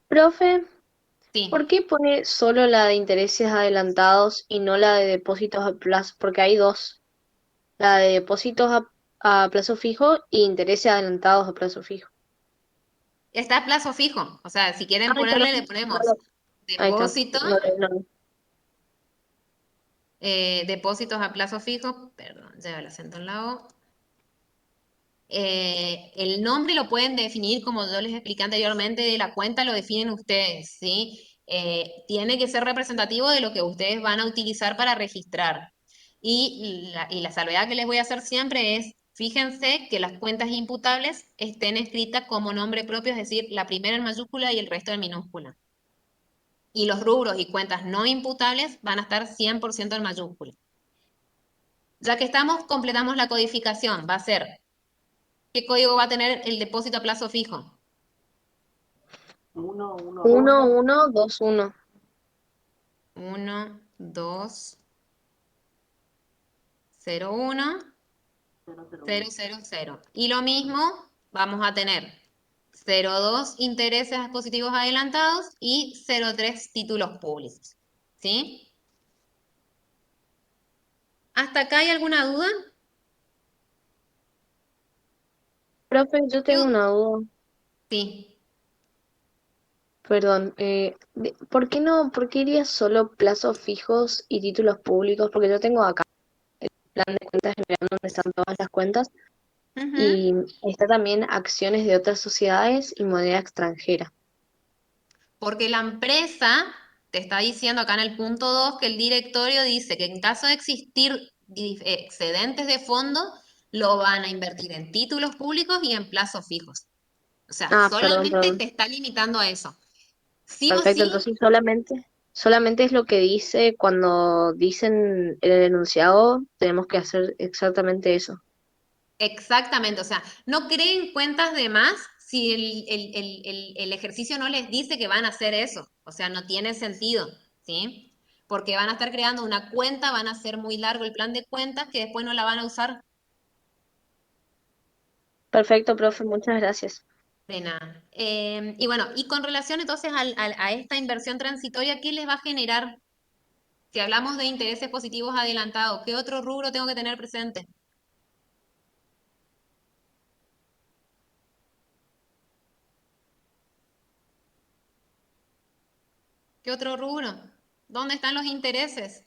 Profe, Sí. ¿por qué pone solo la de intereses adelantados y no la de depósitos a plazo? Porque hay dos, la de depósitos a plazo fijo e intereses adelantados a plazo fijo. Está a plazo fijo. O sea, si quieren Ahí está, ponerle, le ponemos ahí está. depósito, No. depósitos a plazo fijo. Perdón, lleva el acento en la O. El nombre lo pueden definir, como yo les expliqué anteriormente, de la cuenta lo definen ustedes, ¿sí? Tiene que ser representativo de lo que ustedes van a utilizar para registrar. Y la salvedad que les voy a hacer siempre es, fíjense que las cuentas imputables estén escritas como nombre propio, es decir, la primera en mayúscula y el resto en minúscula. Y los rubros y cuentas no imputables van a estar 100% en mayúscula. Ya que estamos, completamos la codificación. Va a ser, ¿qué código va a tener el depósito a plazo fijo? 1121. 1, 2, 0, 1, 0, 0, 0. Y lo mismo vamos a tener 0,2 intereses positivos adelantados y 0,3 títulos públicos. ¿Sí? ¿Hasta acá hay alguna duda? Profe, yo tengo una duda. Sí. Perdón, ¿por qué no, por qué iría solo plazos fijos y títulos públicos? Porque yo tengo acá el plan de cuentas general donde están todas las cuentas y está también acciones de otras sociedades y moneda extranjera. Porque la empresa te está diciendo acá en el punto 2 que el directorio dice que en caso de existir excedentes de fondo, lo van a invertir en títulos públicos y en plazos fijos. O sea, solamente Perdón. te está limitando a eso. Sí o Perfecto, sí, entonces solamente es lo que dice cuando dicen en el enunciado, tenemos que hacer exactamente eso. exactamente. O sea, no creen cuentas de más si el ejercicio no les dice que van a hacer eso. O sea, no tiene sentido, ¿sí? Porque van a estar creando una cuenta, van a hacer muy largo el plan de cuentas que después no la van a usar. Perfecto, profe, muchas gracias. De nada. Y bueno, y con relación entonces a esta inversión transitoria, ¿qué les va a generar? Si hablamos de intereses positivos adelantados, ¿qué otro rubro tengo que tener presente? ¿Qué otro rubro? ¿Dónde están los intereses?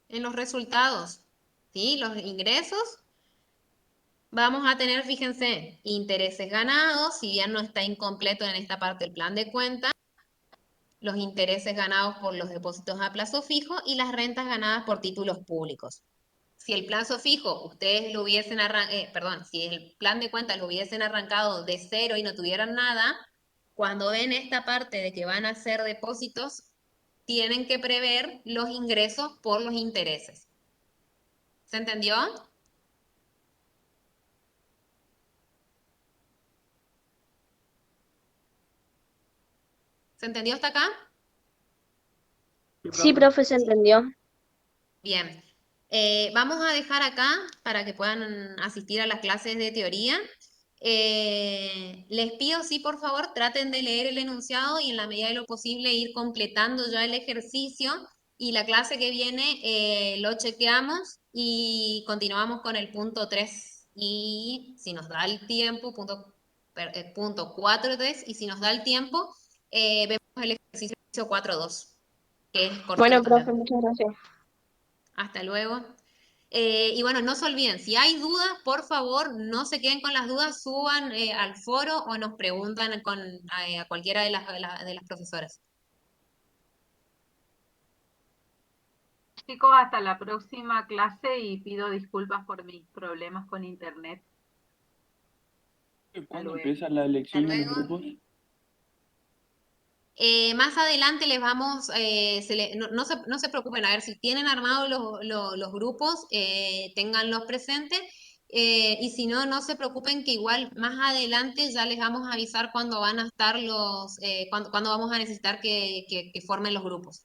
En los resultados, ¿sí? Los ingresos. Vamos a tener, fíjense, intereses ganados, si bien no está incompleto en esta parte el plan de cuenta. los intereses ganados por los depósitos a plazo fijo y las rentas ganadas por títulos públicos. Si el plazo fijo, ustedes lo hubiesen si el plan de cuentas lo hubiesen arrancado de cero y no tuvieran nada, cuando ven esta parte de que van a hacer depósitos, tienen que prever los ingresos por los intereses. ¿Se entendió? ¿Se entendió hasta acá? Sí, profe, se entendió. Bien. Vamos a dejar acá para que puedan asistir a las clases de teoría. Les pido, sí, por favor, traten de leer el enunciado y en la medida de lo posible ir completando ya el ejercicio. Y la clase que viene lo chequeamos y continuamos con el punto 3. Y si nos da el tiempo, punto 4.3, y si nos da el tiempo, vemos el ejercicio 4.2, que es cortito Bueno, también. profe, muchas gracias. Hasta luego. Y bueno, no se olviden, si hay dudas, por favor, no se queden con las dudas, suban al foro o nos preguntan a cualquiera de las profesoras. Chicos, hasta la próxima clase y pido disculpas por mis problemas con internet. Hasta ¿Cuándo luego. empieza la elección de los grupos? Más adelante les vamos, no se preocupen, a ver, si tienen armados los grupos, ténganlos presentes, y si no, no se preocupen que igual más adelante ya les vamos a avisar cuando van a estar cuando vamos a necesitar que formen los grupos.